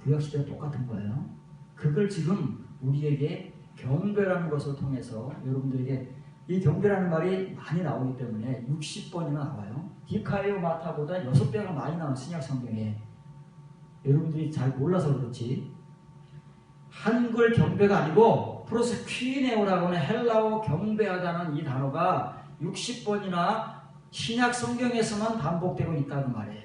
구약시대와 똑같은 거예요. 그걸 지금 우리에게 경배라는 것을 통해서 여러분들에게, 이 경배라는 말이 많이 나오기 때문에 60번이나 나와요. 디카이오 마타보다 6배가 많이 나온 신약 성경에. 여러분들이 잘 몰라서 그렇지, 한글 경배가 아니고 프로스퀴네오라고 하는 헬라어 경배하다는 이 단어가 60번이나 신약 성경에서만 반복되고 있다는 말이에요.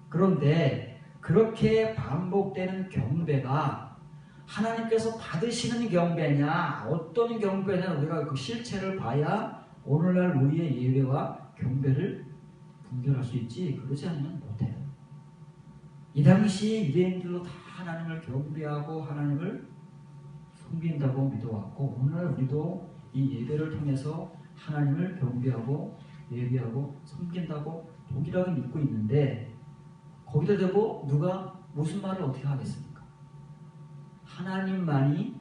그런데 그렇게 반복되는 경배가 하나님께서 받으시는 경배냐, 어떤 경배냐, 우리가 그 실체를 봐야 오늘날 우리의 예배와 경배를 분별할 수 있지, 그러지 않으면 못해요. 이 당시 유대인들도 다 하나님을 경배하고 하나님을 섬긴다고 믿어왔고, 오늘날 우리도 이 예배를 통해서 하나님을 경배하고 예배하고 섬긴다고 동일하게 믿고 있는데, 거기다 대고 누가 무슨 말을 어떻게 하겠습니까? 하나님만이,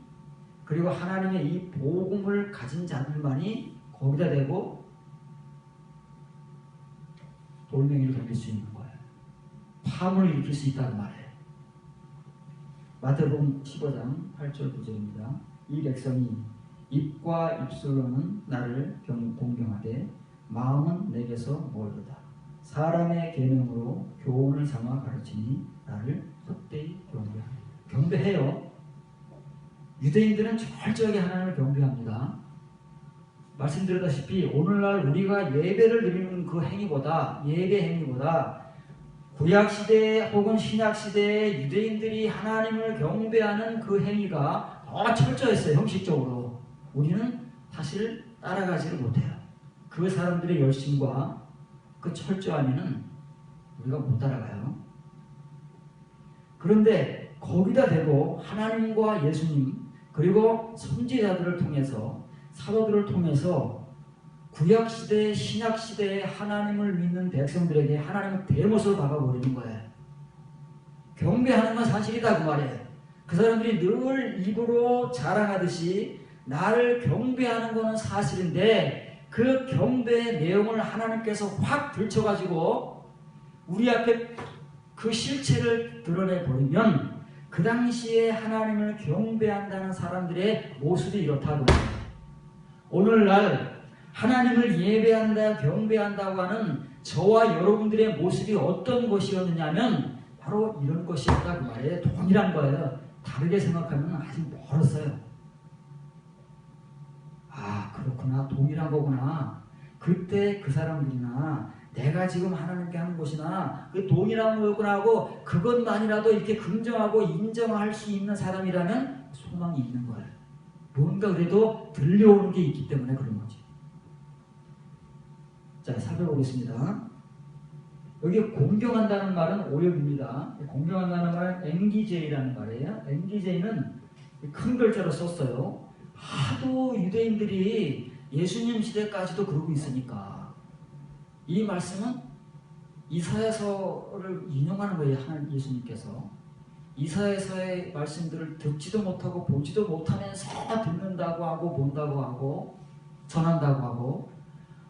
그리고 하나님의 이 복음을 가진 자들만이 거기다 대고 돌멩이를 던질 수 있는 거예요. 파문을 일으킬 수 있다는 말이에요. 마태복음 15장 8절 9절입니다. 이 백성이 입과 입술로는 나를 공경하되 마음은 내게서 멀도다. 사람의 계명으로 교훈을 삼아 가르치니 나를 헛되이 경배하라. 경배해요. 유대인들은 철저하게 하나님을 경배합니다. 말씀드렸다시피 오늘날 우리가 예배를 드리는 그 행위보다, 예배 행위보다 구약시대 혹은 신약시대의 유대인들이 하나님을 경배하는 그 행위가 더 철저했어요. 형식적으로. 우리는 사실 따라가지를 못해요. 그 사람들의 열심과 그 철저함에는 우리가 못 따라가요. 그런데 거기다 대고 하나님과 예수님, 그리고 선지자들을 통해서, 사도들을 통해서 구약시대, 신약시대에 하나님을 믿는 백성들에게 하나님의 대못을 박아버리는 거예요. 경배하는 건 사실이다 그 말이에요. 그 사람들이 늘 입으로 자랑하듯이 나를 경배하는 것은 사실인데, 그 경배의 내용을 하나님께서 확 들춰가지고 우리 앞에 그 실체를 드러내버리면 그 당시에 하나님을 경배한다는 사람들의 모습이 이렇다고 해요. 오늘날 하나님을 예배한다, 경배한다고 하는 저와 여러분들의 모습이 어떤 것이었느냐면 바로 이런 것이었다 그 말이에요. 동일한 거예요. 다르게 생각하면 아직 멀었어요. 아, 그렇구나, 동일한 거구나. 그때 그 사람들이나 내가 지금 하나님께 하는 것이나 그 동일한 거구나 하고 그것만이라도 이렇게 긍정하고 인정할 수 있는 사람이라면 소망이 있는 거예요. 뭔가 그래도 들려오는 게 있기 때문에 그런 거지. 자, 살펴보겠습니다. 여기 공경한다는 말은 오역입니다. 공경한다는 말은 앵기제이라는 말이에요. 앵기제이는 큰 글자로 썼어요. 하도 유대인들이 예수님 시대까지도 그러고 있으니까 이 말씀은 이사야서를 인용하는 거예요. 하나님 예수님께서 이사야서의 말씀들을 듣지도 못하고 보지도 못하면서 듣는다고 하고 본다고 하고 전한다고 하고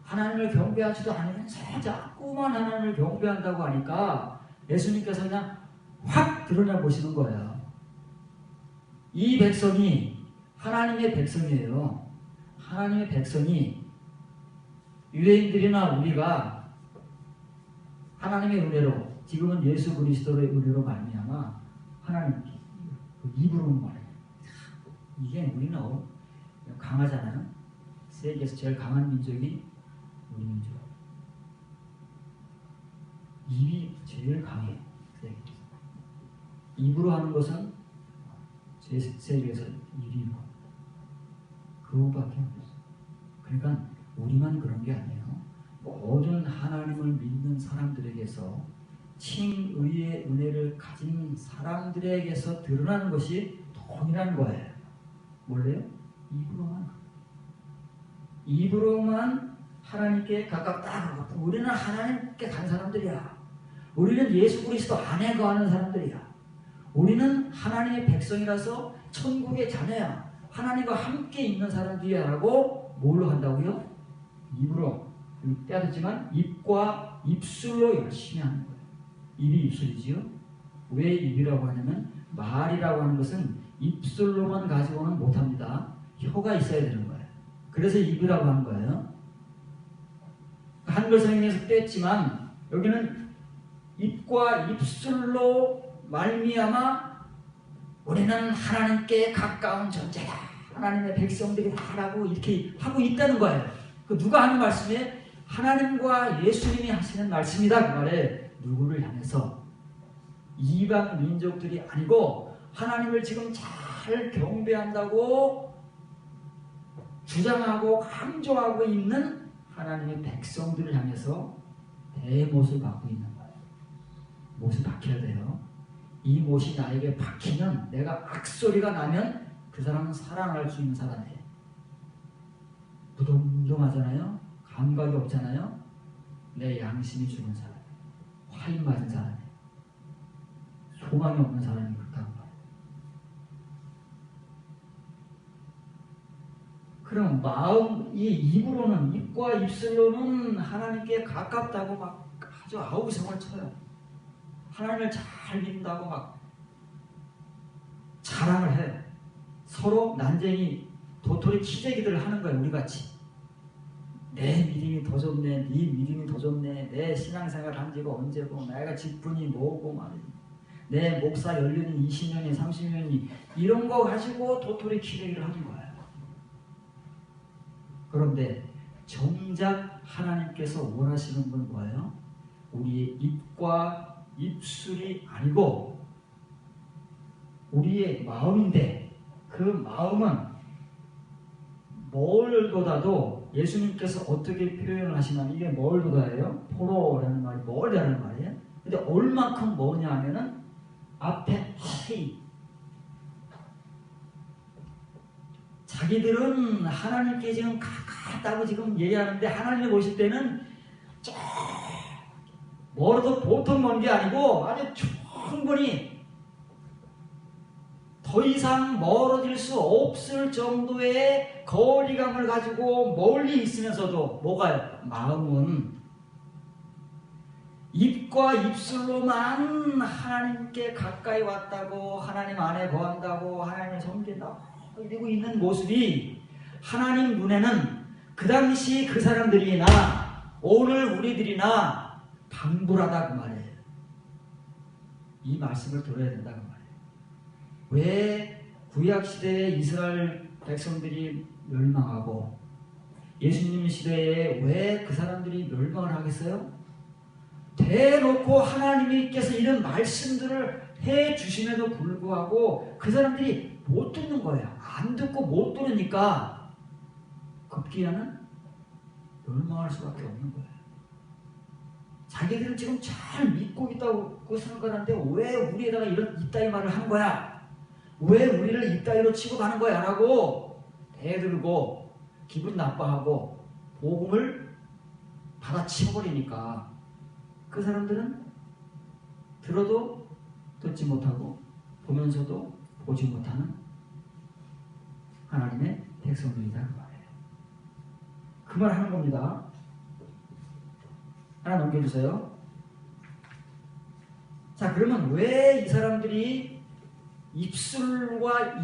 하나님을 경배하지도 않으면서 자꾸만 하나님을 경배한다고 하니까 예수님께서 그냥 확 드러내 보시는 거예요. 이 백성이 하나님의 백성이에요. 하나님의 백성이 유대인들이나 우리가 하나님의 은혜로, 지금은 예수 그리스도의 은혜로 말미암아 하나님 입으로는 말해요. 이게 우리는 강하잖아요. 세계에서 제일 강한 민족이 우리 민족. 입이 제일 강해. 세계에서. 입으로 하는 것은 세계에서 1위로. 그거밖에 없어. 그러니까 우리만 그런 게 아니에요. 모든 하나님을 믿는 사람들에게서 칭의의 은혜를 가진 사람들에게서 드러나는 것이 동일한 거예요. 뭘래요? 입으로만 하나님께 가깝다. 우리는 하나님께 간 사람들이야. 우리는 예수 그리스도 안에 거하는 사람들이야. 우리는 하나님의 백성이라서 천국의 자녀야. 하나님과 함께 있는 사람들이야 라고 뭘로 한다고요? 입으로. 때렸지만 입과 입술로 열심히 하는 거예요. 입이 입술이지요. 왜 입이라고 하냐면 말이라고 하는 것은 입술로만 가지고는 못합니다. 혀가 있어야 되는 거예요. 그래서 입이라고 하는 거예요. 한글 성경에서 뺐지만 여기는 입과 입술로 말미암아 우리는 하나님께 가까운 존재다. 하나님의 백성들이다라고 이렇게 하고 있다는 거예요. 그 누가 하는 말씀이에요? 하나님과 예수님이 하시는 말씀이다. 그 말에 누구를 향해서? 이방 민족들이 아니고 하나님을 지금 잘 경배한다고 주장하고 강조하고 있는 하나님의 백성들을 향해서 대못을 받고 있는 거예요. 못을 박혀야 돼요. 이 못이 나에게 박히면, 내가 악소리가 나면 그 사람은 사랑할 수 있는 사람이에요. 무덤덤하잖아요. 감각이 없잖아요. 내 양심이 죽은 사람, 화인 맞은 사람이에요. 소망이 없는 사람이 그렇다는 거예요. 그럼 마음이 입으로는, 입과 입술로는 하나님께 가깝다고 막 아주 아우성을 쳐요. 하나님을 잘 믿는다고 막 자랑을 해요. 서로 난쟁이 도토리 키재기들을 하는 거예요. 우리같이. 내 믿음이 더 좋네, 네 믿음이 더 좋네, 내 신앙생활 한 지가 언제고, 내가 직분이 뭐고 말이지, 내 목사 연륜이 20년이 30년이, 이런 거 가지고 도토리 키재기를 하는 거예요. 그런데 정작 하나님께서 원하시는 건 뭐예요? 우리의 입과 입술이 아니고 우리의 마음인데, 그 마음은 뭘보다도 예수님께서 어떻게 표현을 하시냐면, 이게 뭘보다예요? 포로라는 말이 뭘이라는 말이에요. 근데 얼만큼 뭐냐 하면은 앞에 헤이, 자기들은 하나님께 지금 가깝다고 지금 얘기하는데 하나님을 보실 때는 저 멀어도 보통 먼 게 아니고 아주 충분히 더 이상 멀어질 수 없을 정도의 거리감을 가지고 멀리 있으면서도 뭐가요? 마음은 입과 입술로만 하나님께 가까이 왔다고, 하나님 안에 거한다고, 하나님을 섬긴다고 이러고 있는 모습이 하나님 눈에는 그 당시 그 사람들이나 오늘 우리들이나 방불하다 그 말이에요. 이 말씀을 들어야 된다 그 말이에요. 왜 구약시대에 이스라엘 백성들이 멸망하고 예수님 시대에 왜 그 사람들이 멸망을 하겠어요? 대놓고 하나님께서 이런 말씀들을 해주심에도 불구하고 그 사람들이 못 듣는 거예요. 안 듣고 못 들으니까 급기야는 멸망할 수밖에 없는 거예요. 자기들은 지금 잘 믿고 있다고 생각하는데 왜 우리에다가 이따위 말을 하는 거야? 왜 우리를 이따위로 취급하는 거야? 라고 대들고 기분 나빠하고 복음을 받아치워버리니까 그 사람들은 들어도 듣지 못하고 보면서도 보지 못하는 하나님의 백성들이다 그 말이에요. 그 말 하는 겁니다. 하나 넘겨주세요. 자, 그러면 왜 이 사람들이 입술과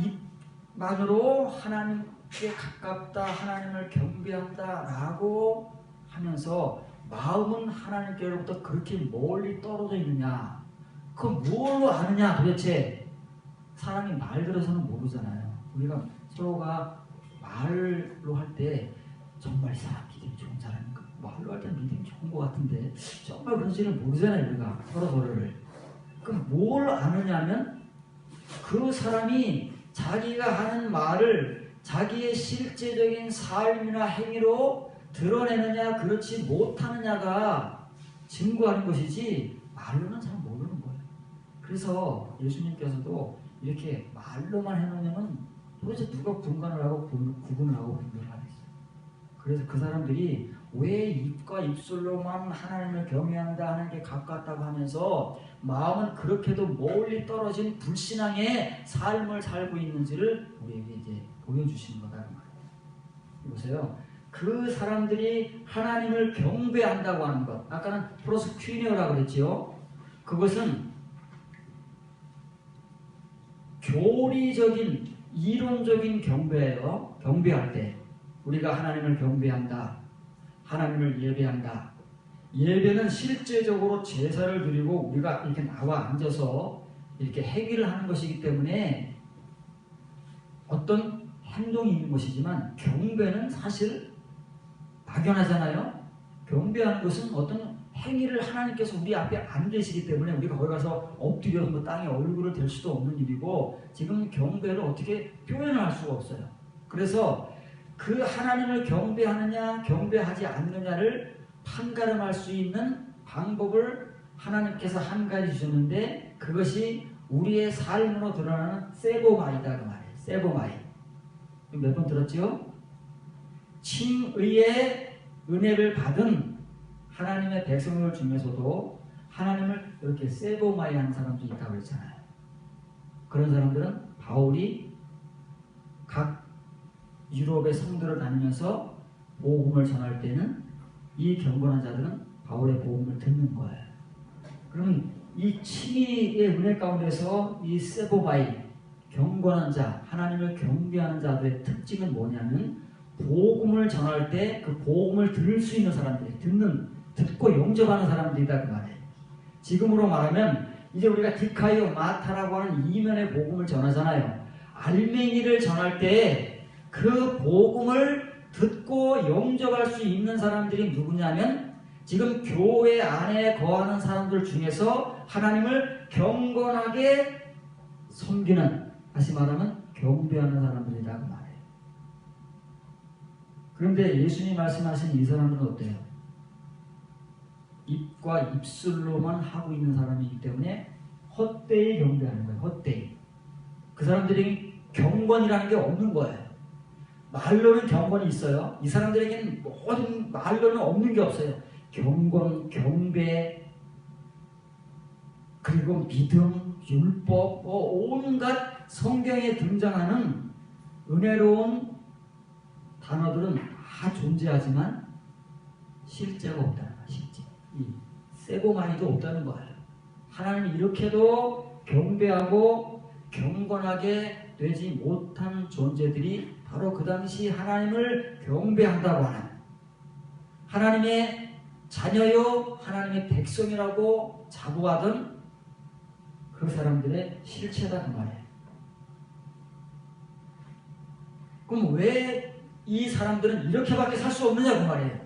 입만으로 하나님께 가깝다, 하나님을 경배한다 라고 하면서 마음은 하나님께로부터 그렇게 멀리 떨어져 있느냐? 그 뭘로 아느냐 도대체? 사람이 말 들어서는 모르잖아요. 우리가 서로가 말로 할 때 정말 이 사람 믿음이 좋은 사람인가? 말로 할 때 믿음이 좋은 것 같은데 정말 그런지는 모르잖아요. 우리가 서로를. 그럼 뭘 아느냐면 그 사람이 자기가 하는 말을 자기의 실제적인 삶이나 행위로 드러내느냐 그렇지 못하느냐가 증거하는 것이지 말로는 잘 모르는 거예요. 그래서 예수님께서도 이렇게 말로만 해놓으면 도대체 누가 분간을 하고 구분을 하고 분별을 하겠어요. 그래서 그 사람들이 왜 입과 입술로만 하나님을 경외한다 하는 게 가깝다고 하면서 마음은 그렇게도 멀리 떨어진 불신앙의 삶을 살고 있는지를 우리에게 이제 보여주시는 거다 그 말이에요. 보세요. 그 사람들이 하나님을 경배한다고 하는 것, 아까는 프로스퀴니어라고 그랬지요. 그것은 교리적인 이론적인 경배예요. 경배할 때 우리가 하나님을 경배한다, 하나님을 예배한다. 예배는 실제적으로 제사를 드리고 우리가 이렇게 나와 앉아서 이렇게 행위를 하는 것이기 때문에 어떤 행동이 있는 것이지만 경배는 사실 막연하잖아요. 경배하는 것은 어떤 행위를 하나님께서 우리 앞에 안 계시기 때문에 우리가 거기 가서 엎드려서 뭐 땅에 얼굴을 댈 수도 없는 일이고 지금 경배를 어떻게 표현을 할 수가 없어요. 그래서 그 하나님을 경배하느냐 경배하지 않느냐를 판가름할 수 있는 방법을 하나님께서 한 가지 주셨는데 그것이 우리의 삶으로 드러나는 세보마이다 그 말이에요. 세보마이. 몇 번 들었죠? 칭의의 은혜를 받은 하나님의 백성들 중에서도 하나님을 이렇게 세보마이 하는 사람도 있다고 했잖아요. 그런 사람들은 바울이 각 유럽의 성들을 다니면서 복음을 전할 때는 이 경건한 자들은 바울의 복음을 듣는 거예요. 그러면 이 칭의의 은혜 가운데서 이 세보마이 경건한 자, 하나님을 경배하는 자들의 특징은 뭐냐면 복음을 전할 때 그 복음을 들을 수 있는 사람들이 듣고 용접하는 사람들이다 그 말이에요. 지금으로 말하면 이제 우리가 디카이오 마타라고 하는 이면의 복음을 전하잖아요. 알맹이를 전할 때 그 복음을 듣고 용접할 수 있는 사람들이 누구냐면 지금 교회 안에 거하는 사람들 중에서 하나님을 경건하게 섬기는, 다시 말하면 경배하는 사람들이다 그 말이에요. 그런데 예수님이 말씀하신 이 사람은 어때요? 입과 입술로만 하고 있는 사람이기 때문에 헛되이 경배하는 거예요. 헛되이. 그 사람들이 경건이라는 게 없는 거예요. 말로는 경건이 있어요. 이 사람들에게는 모든 말로는 없는 게 없어요. 경건, 경배, 그리고 믿음, 율법, 온갖 성경에 등장하는 은혜로운 단어들은 다 존재하지만 실제가 없다는 거예요. 실제. 이 세보마이도 없다는 거예요. 하나님 이렇게도 경배하고 경건하게 되지 못한 존재들이 바로 그 당시 하나님을 경배한다고 하는 하나님의 자녀요 하나님의 백성이라고 자부하던 그 사람들의 실체다 그 말이에요. 그럼 왜 이 사람들은 이렇게밖에 살 수 없느냐 그 말이에요.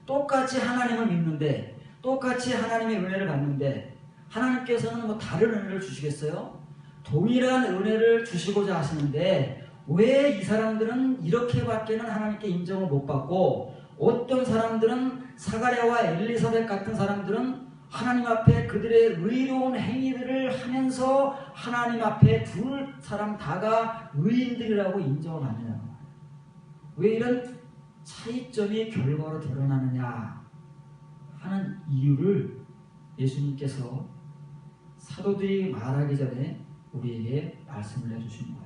똑같이 하나님을 믿는데 똑같이 하나님의 은혜를 받는데 하나님께서는 뭐 다른 은혜를 주시겠어요? 동일한 은혜를 주시고자 하시는데 왜 이 사람들은 이렇게밖에는 하나님께 인정을 못 받고 어떤 사람들은 사가랴와 엘리사벳 같은 사람들은 하나님 앞에 그들의 의로운 행위들을 하면서 하나님 앞에 둘 사람 다가 의인들이라고 인정을 하느냐. 왜 이런 차이점이 결과로 드러나느냐 하는 이유를 예수님께서 사도들이 말하기 전에 우리에게 말씀을 해주신 거예요.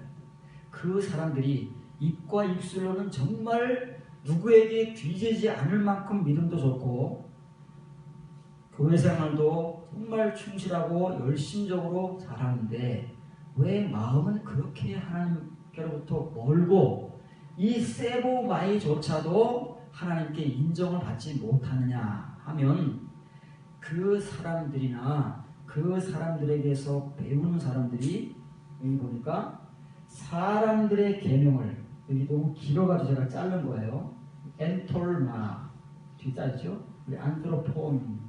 그 사람들이 입과 입술로는 정말 누구에게 뒤지지 않을 만큼 믿음도 좋고 교회 생활도 정말 충실하고 열심적으로 잘하는데 왜 마음은 그렇게 하나님께로부터 멀고 이 세보마이조차도 하나님께 인정을 받지 못하느냐 하면 그 사람들이나 그 사람들에게서 배우는 사람들이 여기 보니까 사람들의 계명을 여기 너무 길어가지고 제가 자른 거예요. 엔톨마 뒷자리죠. 우리 안트로폰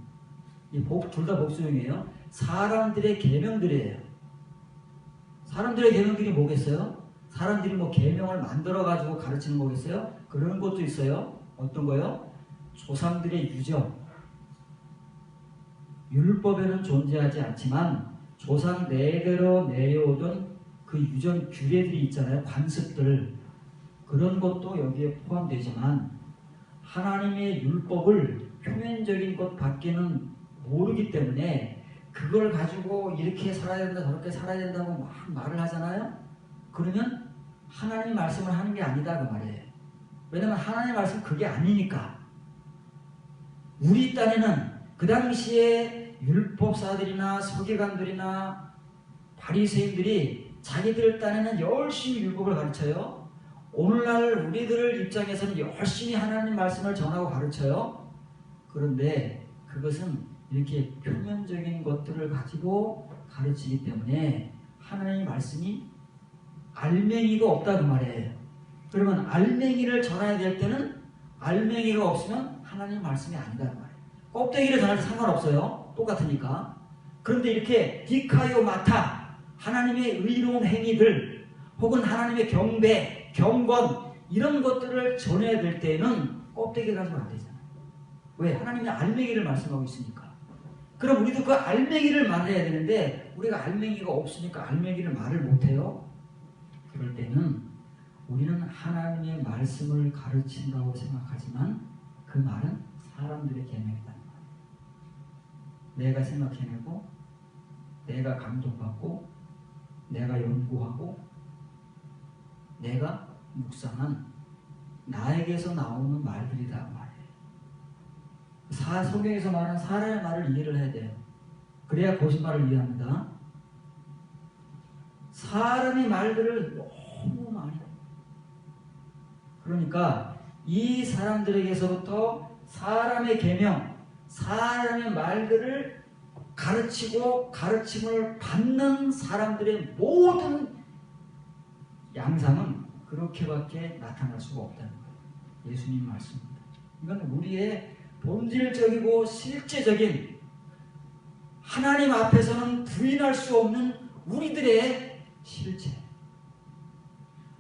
둘 다 복수형이에요. 사람들의 계명들이에요. 사람들의 계명들이 뭐겠어요? 사람들이 뭐 계명을 만들어 가지고 가르치는 거겠어요? 그런 것도 있어요. 어떤 거요? 조상들의 유전. 율법에는 존재하지 않지만 조상 내대로 내려오던 그 유전 규례들이 있잖아요. 관습들. 그런 것도 여기에 포함되지만 하나님의 율법을 표면적인 것 밖에는 모르기 때문에 그걸 가지고 이렇게 살아야 된다 저렇게 살아야 된다고 막 말을 하잖아요. 그러면 하나님 말씀을 하는 게 아니다 그 말이에요. 왜냐하면 하나님 말씀 그게 아니니까. 우리 딴에는 그 당시에 율법사들이나 서기관들이나 바리새인들이 자기들 딴에는 열심히 율법을 가르쳐요. 오늘날 우리들 입장에서는 열심히 하나님 말씀을 전하고 가르쳐요. 그런데 그것은 이렇게 표면적인 것들을 가지고 가르치기 때문에 하나님의 말씀이 알맹이가 없다 그 말이에요. 그러면 알맹이를 전해야 될 때는 알맹이가 없으면 하나님 말씀이 아니다 그 말이에요. 껍데기를 전할 때 상관없어요. 똑같으니까. 그런데 이렇게 디카요 마타 하나님의 의로운 행위들 혹은 하나님의 경배, 경건 이런 것들을 전해야 될 때에는 껍데기 가지고 안 되잖아요. 왜? 하나님의 알맹이를 말씀하고 있으니까. 그럼 우리도 그 알맹이를 말해야 되는데 우리가 알맹이가 없으니까 알맹이를 말을 못해요. 그럴 때는 우리는 하나님의 말씀을 가르친다고 생각하지만 그 말은 사람들의 계명이라는 거예요. 내가 생각해내고 내가 감동받고 내가 연구하고 내가 묵상한 나에게서 나오는 말들이다 말이에요. 성경에서 말하는 사람의 말을 이해를 해야 돼요. 그래야 거짓말을 이해합니다. 사람의 말들을 너무 많이 해요. 그러니까 이 사람들에게서부터 사람의 계명, 사람의 말들을 가르치고 가르침을 받는 사람들의 모든 양상은 그렇게밖에 나타날 수가 없다는 거예요. 예수님 말씀입니다. 이건 우리의 본질적이고 실제적인 하나님 앞에서는 부인할 수 없는 우리들의 실체.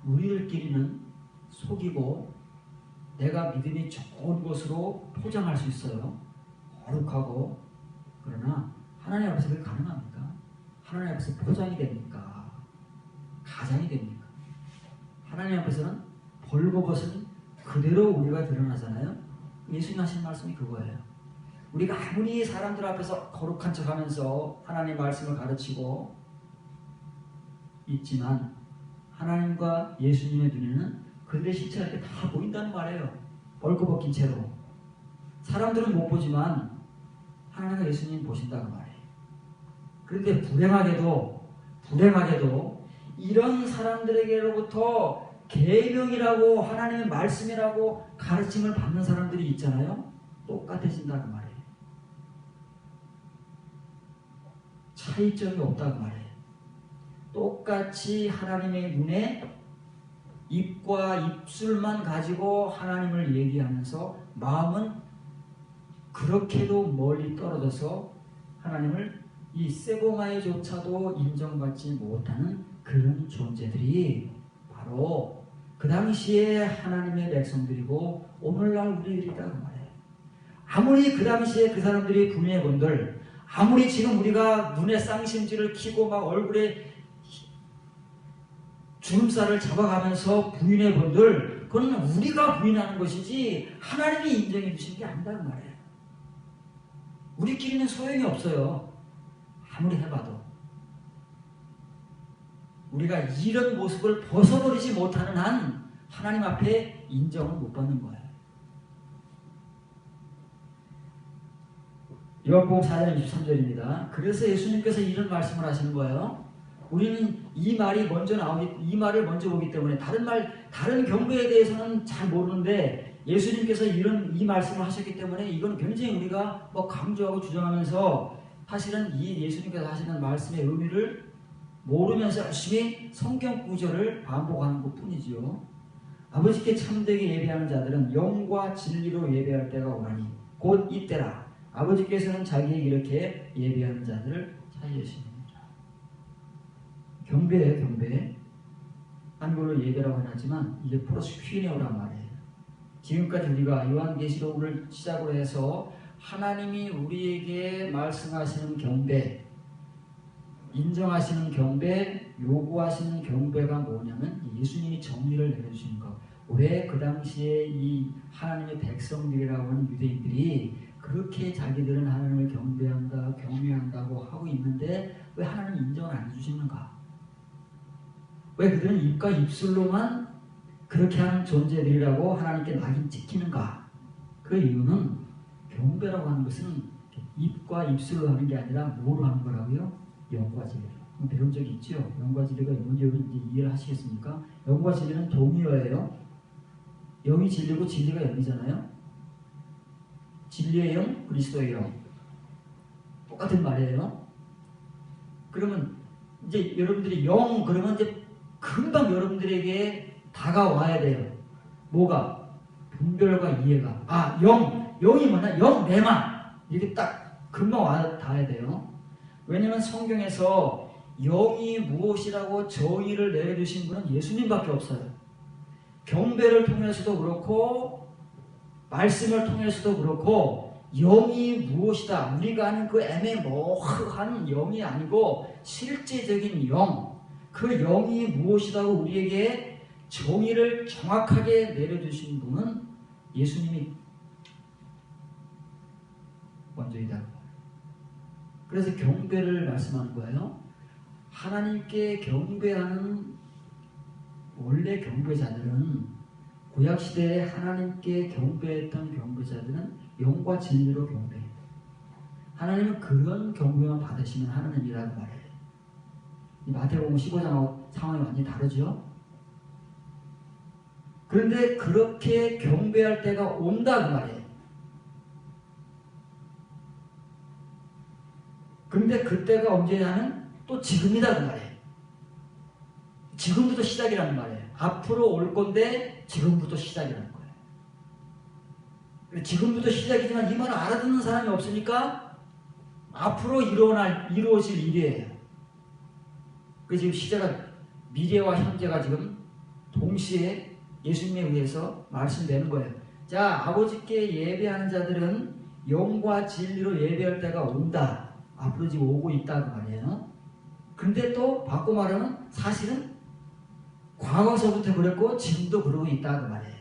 우리들끼리는 속이고 내가 믿음이 좋은 것으로 포장할 수 있어요. 거룩하고. 그러나 하나님 앞에서 그게 가능합니까? 하나님 앞에서 포장이 됩니까? 가장이 됩니까? 하나님 앞에서는 벌거벗은 그대로 우리가 드러나잖아요. 예수님 하신 말씀이 그거예요. 우리가 아무리 사람들 앞에서 거룩한 척하면서 하나님 말씀을 가르치고 있지만 하나님과 예수님의 눈에는 그들의 실체가 이렇게 다 보인다는 말이에요. 벌거벗긴 채로. 사람들은 못 보지만 하나님과 예수님 보신다 그 말이에요. 그런데 불행하게도 이런 사람들에게로부터 계명이라고 하나님의 말씀이라고 가르침을 받는 사람들이 있잖아요. 똑같아진다 그 말이에요. 차이점이 없다 그 말이에요. 똑같이 하나님의 눈에 입과 입술만 가지고 하나님을 얘기하면서 마음은 그렇게도 멀리 떨어져서 하나님을 이 세고마에조차도 인정받지 못하는 그런 존재들이 바로 그 당시에 하나님의 백성들이고 오늘날 우리들이다 그 말이에요. 아무리 그 당시에 그 사람들이 부인해 본들, 아무리 지금 우리가 눈에 쌍심지를 키고 막 얼굴에 주름살을 잡아가면서 부인해 본들, 그건 우리가 부인하는 것이지 하나님이 인정해 주신 게 아니다 그 말이에요. 우리끼리는 소용이 없어요. 아무리 해봐도. 우리가 이런 모습을 벗어버리지 못하는 한 하나님 앞에 인정을 못 받는 거예요. 요한복음 4장 23절입니다. 그래서 예수님께서 이런 말씀을 하시는 거예요. 우리는 이 말을 먼저 보기 때문에 다른 경배에 대해서는 잘 모르는데 예수님께서 이 말씀을 하셨기 때문에 이건 굉장히 우리가 강조하고 주장하면서 사실은 이 예수님께서 하시는 말씀의 의미를 모르면서 열심히 성경 구절을 반복하는 것 뿐이지요. 아버지께 참되게 예배하는 자들은 영과 진리로 예배할 때가 오나니 곧 이때라. 아버지께서는 자기에게 이렇게 예배하는 자들을 찾으시느니라. 경배예요, 경배. 한글로 예배라고 하지만 이게 프로스퀴네오란 말이에요. 지금까지 우리가 요한계시록을 시작으로 해서 하나님이 우리에게 말씀하시는 경배, 인정하시는 경배, 요구하시는 경배가 뭐냐면 예수님이 정의를 내려주시는 것. 왜 그 당시에 이 하나님의 백성들이라고 하는 유대인들이 그렇게 자기들은 하나님을 경배한다, 경외한다고 하고 있는데 왜 하나님 인정을 안 해주시는가? 왜 그들은 입과 입술로만 그렇게 하는 존재들이라고 하나님께 낙인 찍히는가? 그 이유는 경배라고 하는 것은 입과 입술로 하는 게 아니라 뭐로 하는 거라고요? 영과 진리로. 배운 적이 있죠? 영과 진리가 뭔지 이해를 하시겠습니까? 영과 진리는 동의어예요. 영이 진리고 진리가 영이잖아요. 진리의 영, 그리스도의 영. 똑같은 말이에요. 그러면 이제 여러분들이 영 그러면 이제 금방 여러분들에게 다가와야 돼요. 뭐가? 분별과 이해가. 영이 뭐냐? 영 내만. 이렇게 딱 금방 닿아야 돼요. 왜냐하면 성경에서 영이 무엇이라고 저희를 내려주신 분은 예수님밖에 없어요. 경배를 통해서도 그렇고 말씀을 통해서도 그렇고 영이 무엇이다. 우리가 아는 그 애매모호한 영이 아니고 실제적인 영, 그 영이 무엇이라고 우리에게 정의를 정확하게 내려주신 분은 예수님이 먼저이다. 그래서 경배를 말씀하는 거예요. 하나님께 경배하는 원래 경배자들은 구약시대에 하나님께 경배했던 경배자들은 영과 진리로 경배해요. 하나님은 그런 경배만 받으시면 하나님이라는 말이에요. 이 마태복음 15장하고 상황이 완전히 다르죠. 그런데 그렇게 경배할 때가 온다 그 말이에요. 그런데 그때가 언제냐면 또 지금이다 그 말이에요. 지금부터 시작이라는 말이에요. 앞으로 올 건데 지금부터 시작이라는 거예요. 지금부터 시작이지만 이 말을 알아듣는 사람이 없으니까 앞으로 이루어질 일이에요. 그래서 지금 시제가 미래와 현재가 지금 동시에 예수님에 의해서 말씀되는 거예요. 자, 아버지께 예배하는 자들은 영과 진리로 예배할 때가 온다. 앞으로 지금 오고 있다 그 말이에요. 근데 또 바꿔 말하면 사실은 과거서부터 그랬고 지금도 그러고 있다 그 말이에요.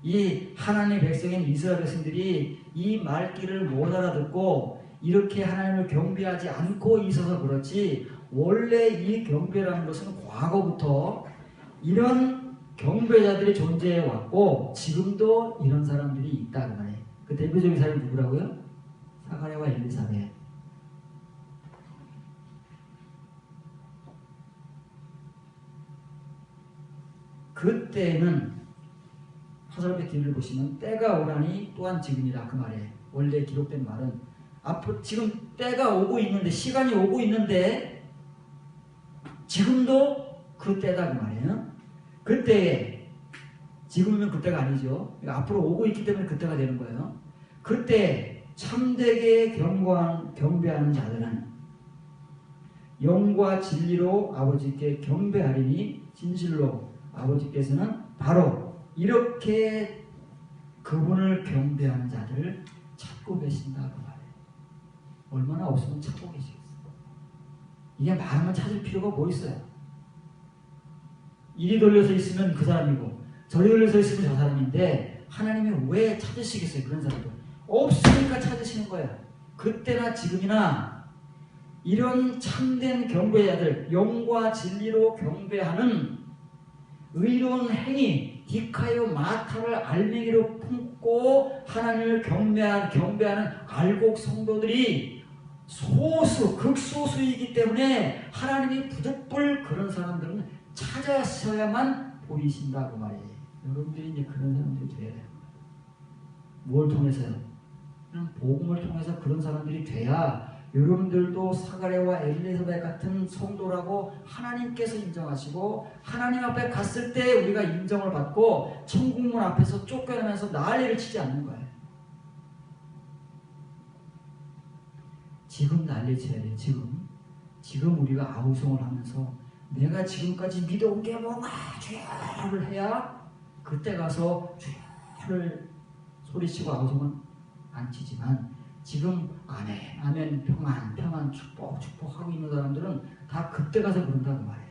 이 하나님의 백성인 이스라엘 백성들이 이 말귀를 못 알아듣고 이렇게 하나님을 경배하지 않고 있어서 그렇지 원래 이 경배라는 것은 과거부터 이런 경배자들이 존재해 왔고 지금도 이런 사람들이 있다 그 말이에요. 그 대표적인 사람이 누구라고요? 사가랴와 엘리사벳. 그때는 하설의 뒤를 보시면 때가 오라니 또한 지금이라 그 말이에요. 원래 기록된 말은 앞으로 지금 때가 오고 있는데 시간이 오고 있는데 지금도 그 때다 그 말이에요. 그때에 지금이면 그때가 아니죠. 그러니까 앞으로 오고 있기 때문에 그때가 되는 거예요. 그때 참되게 경배하는 자들은 영과 진리로 아버지께 경배하리니 진실로 아버지께서는 바로 이렇게 그분을 경배하는 자들을 찾고 계신다 그 말이에요. 얼마나 없으면 찾고 계시겠어요. 이게 말하면 찾을 필요가 뭐 있어요. 이리 돌려서 있으면 그 사람이고 저리 돌려서 있으면 저 사람인데 하나님이 왜 찾으시겠어요. 그런 사람들 없으니까 찾으시는 거예요. 그때나 지금이나 이런 참된 경배자들 영과 진리로 경배하는 의로운 행위 디카요 마타를 알맹이로 품고 하나님을 경배하는 알곡 성도들이 극소수이기 때문에 하나님이 부득불 그런 사람들은 찾아서야만 보이신다고 말이에요. 여러분들이 이제 그런 사람들이 돼야 돼요. 뭘 통해서요? 복음을 통해서 그런 사람들이 돼야 여러분들도 사가랴와 엘리사벳 같은 성도라고 하나님께서 인정하시고 하나님 앞에 갔을 때 우리가 인정을 받고 천국문 앞에서 쫓겨나면서 난리를 치지 않는 거예요. 지금 난리 쳐야 돼요. 지금 우리가 아우성을 하면서 내가 지금까지 믿어온 게 뭔가 주여를 해야 그때 가서 주여를 소리치고 아우성은 안 치지만 지금 아멘 평안 축복 하고 있는 사람들은 다 그때 가서 그런다고 말해요.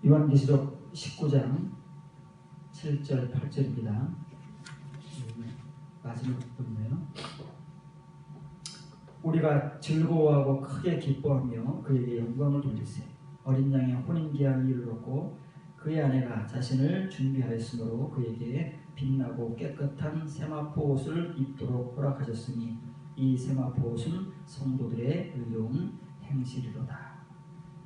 요한계시록 19장 7절 8절입니다. 마지막 부분이에요. 우리가 즐거워하고 크게 기뻐하며 그에게 영광을 돌리세. 어린 양의 혼인기한이 이르렀고 그의 아내가 자신을 준비하였으므로 그에게 빛나고 깨끗한 세마포 옷을 입도록 허락하셨으니 이 세마포 옷은 성도들의 의로운 행실이로다.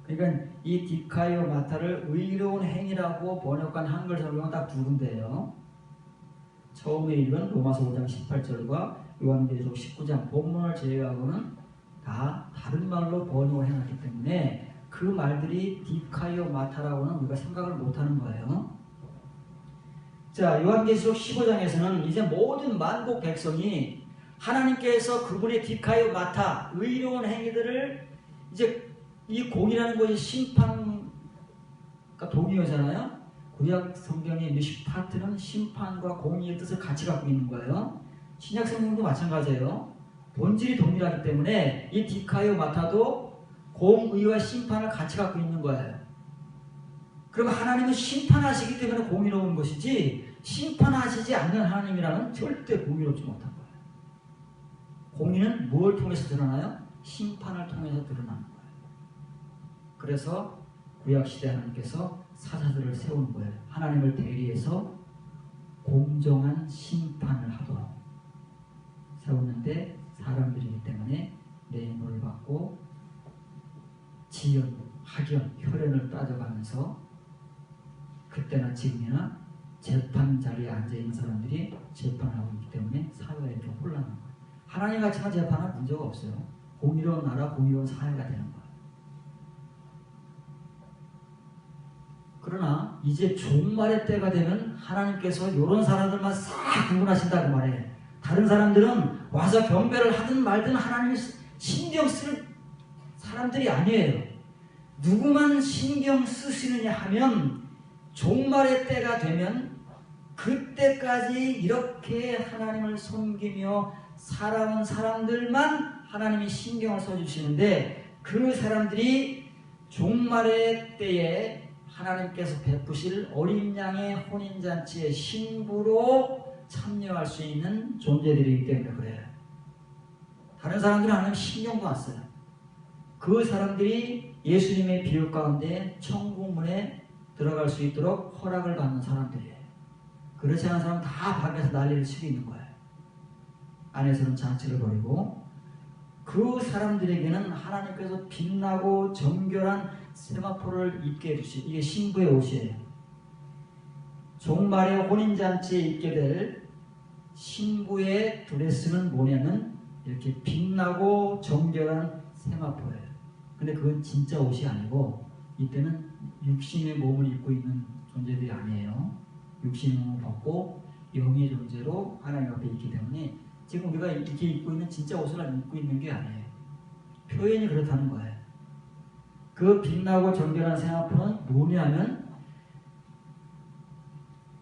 그러니까 이 디카이오 마타를 의로운 행위라고 번역한 한글 성경은 딱 두 군데예요. 처음에 읽은 로마서 5장 18절과 요한계시록 19장 본문을 제외하고는 다 다른 말로 번역을 해놨기 때문에 그 말들이 디카이오 마타라고는 우리가 생각을 못하는 거예요. 자, 요한계시록 15장에서는 이제 모든 만국 백성이 하나님께서 그분의 디카이오 마타 의로운 행위들을 이제 이 공이라는 것이 심판과 동의어잖아요. 구약 성경의 뮤직 파트는 심판과 공의의 뜻을 같이 갖고 있는 거예요. 신약 성경도 마찬가지예요. 본질이 동일하기 때문에 이 디카이오 마타도 공의와 심판을 같이 갖고 있는 거예요. 그럼 하나님은 심판하시기 때문에 공의로운 것이지 심판하시지 않는 하나님이라는 절대 공의롭지 못한 거예요. 공의는 뭘 통해서 드러나요? 심판을 통해서 드러나는 거예요. 그래서 구약시대 하나님께서 사자들을 세우는 거예요. 하나님을 대리해서 공정한 심판을 하도록 세웠는데 사람들이기 때문에 뇌물을 받고 지연, 학연, 혈연을 따져가면서 그때나 지금이나 재판 자리에 앉아있는 사람들이 재판을 하고 있기 때문에 사회가 이렇게 혼란한 거예요. 하나님 같이만 재판은 문제가 없어요. 공의로운 나라, 공의로운 사회가 되는 거예요. 그러나 이제 종말의 때가 되면 하나님께서 이런 사람들만 싹 구분하신다고 말해요. 다른 사람들은 와서 경배를 하든 말든 하나님이 신경 쓸 사람들이 아니에요. 누구만 신경 쓰시느냐 하면 종말의 때가 되면 그때까지 이렇게 하나님을 섬기며 살아온 사람들만 하나님이 신경을 써주시는데 그 사람들이 종말의 때에 하나님께서 베푸실 어린 양의 혼인잔치의 신부로 참여할 수 있는 존재들이기 때문에 그래요. 다른 사람들은 하나님 신경도 안 써요. 그 사람들이 예수님의 비유 가운데 천국문에 들어갈 수 있도록 허락을 받는 사람들이에요. 그렇지 않은 사람은 다 밖에서 난리를 치고 있는 거예요. 안에서는 잔치를 벌이고 그 사람들에게는 하나님께서 빛나고 정결한 세마포를 입게 해주시. 이게 신부의 옷이에요. 종말의 혼인잔치에 입게 될 신부의 드레스는 뭐냐면 이렇게 빛나고 정결한 세마포예요. 근데 그건 진짜 옷이 아니고 이때는 육신의 몸을 입고 있는 존재들이 아니에요. 육신의 몸을 벗고 영의 존재로 하나님 앞에 있기 때문에 지금 우리가 이렇게 입고 있는 진짜 옷을 입고 있는 게 아니에요. 표현이 그렇다는 거예요. 그 빛나고 정결한 세마포는 뭐냐면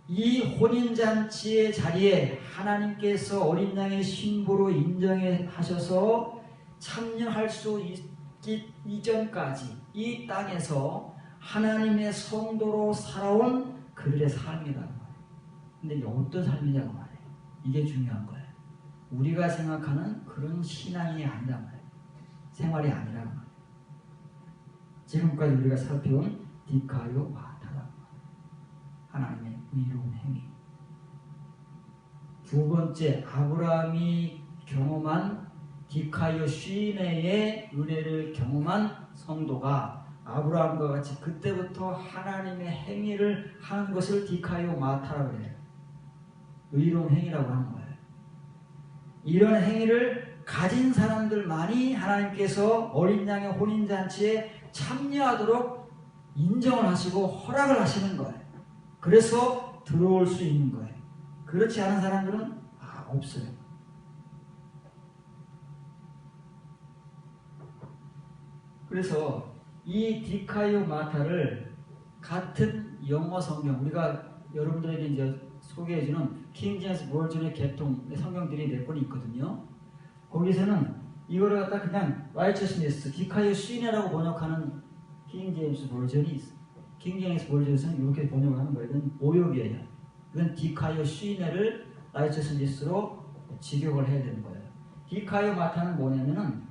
이 혼인잔치의 자리에 하나님께서 어린 양의 신부로 인정하셔서 참여할 수 있기 이전까지 이 땅에서 하나님의 성도로 살아온 그들의 삶이라는 거예요. 근데 이게 어떤 삶이냐고 말해요. 이게 중요한 거예요. 우리가 생각하는 그런 신앙이 아니란 말이에요. 생활이 아니란 말이에요. 지금까지 우리가 살펴온 디카이오 마타라는 거예요. 하나님의 의로운 행위. 두 번째, 아브라함이 경험한 디카이오 시내의 은혜를 경험한 성도가 아브라함과 같이 그때부터 하나님의 행위를 하는 것을 디카이오 마타라고 그래요. 의로운 행위라고 하는 거예요. 이런 행위를 가진 사람들만이 하나님께서 어린 양의 혼인잔치에 참여하도록 인정을 하시고 허락을 하시는 거예요. 그래서 들어올 수 있는 거예요. 그렇지 않은 사람들은 없어요. 그래서 이 디카이오 마타를 같은 영어 성경, 우리가 여러분들에게 이제 소개해주는 킹 제임스 버전의 개통의 성경들이 몇 권이 있거든요. 거기서는 이거를 갖다 그냥 righteousness, 디카이오 시인이라고 번역하는 킹 제임스 버전이 있어요. 킹 제임스 버전에서는 이렇게 번역을 하는 거예요. 이건 오역이에요. 이건 디카이오 시인을 righteousness로 직역을 해야 되는 거예요. 디카이오 마타는 뭐냐면은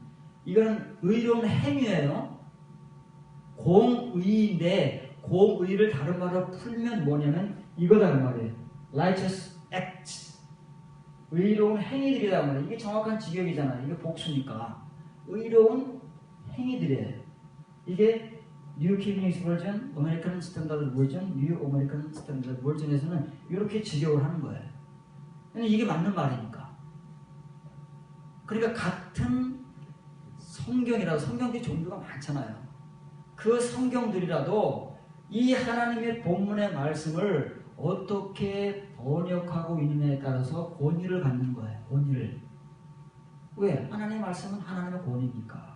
이거는 의로운 행위예요. 공의인데 공의를 다른 말로 풀면 뭐냐면 이거다 그 말이에요. righteous acts. 의로운 행위들이다 그 말이에요. 이게 정확한 직역이잖아요. 이게 복수니까. 의로운 행위들이에요. 이게 뉴 킹 제임스 버전, 아메리칸 스탠다드 버전, 뉴 아메리칸 스탠다드 버전에서는 이렇게 직역을 하는 거예요. 이게 맞는 말이니까. 그러니까 같은 성경이라도 성경들이 종류가 많잖아요. 그 성경들이라도 이 하나님의 본문의 말씀을 어떻게 번역하고 있느냐에 따라서 권위를 갖는 거예요. 권위를. 왜? 하나님의 말씀은 하나님의 권위니까.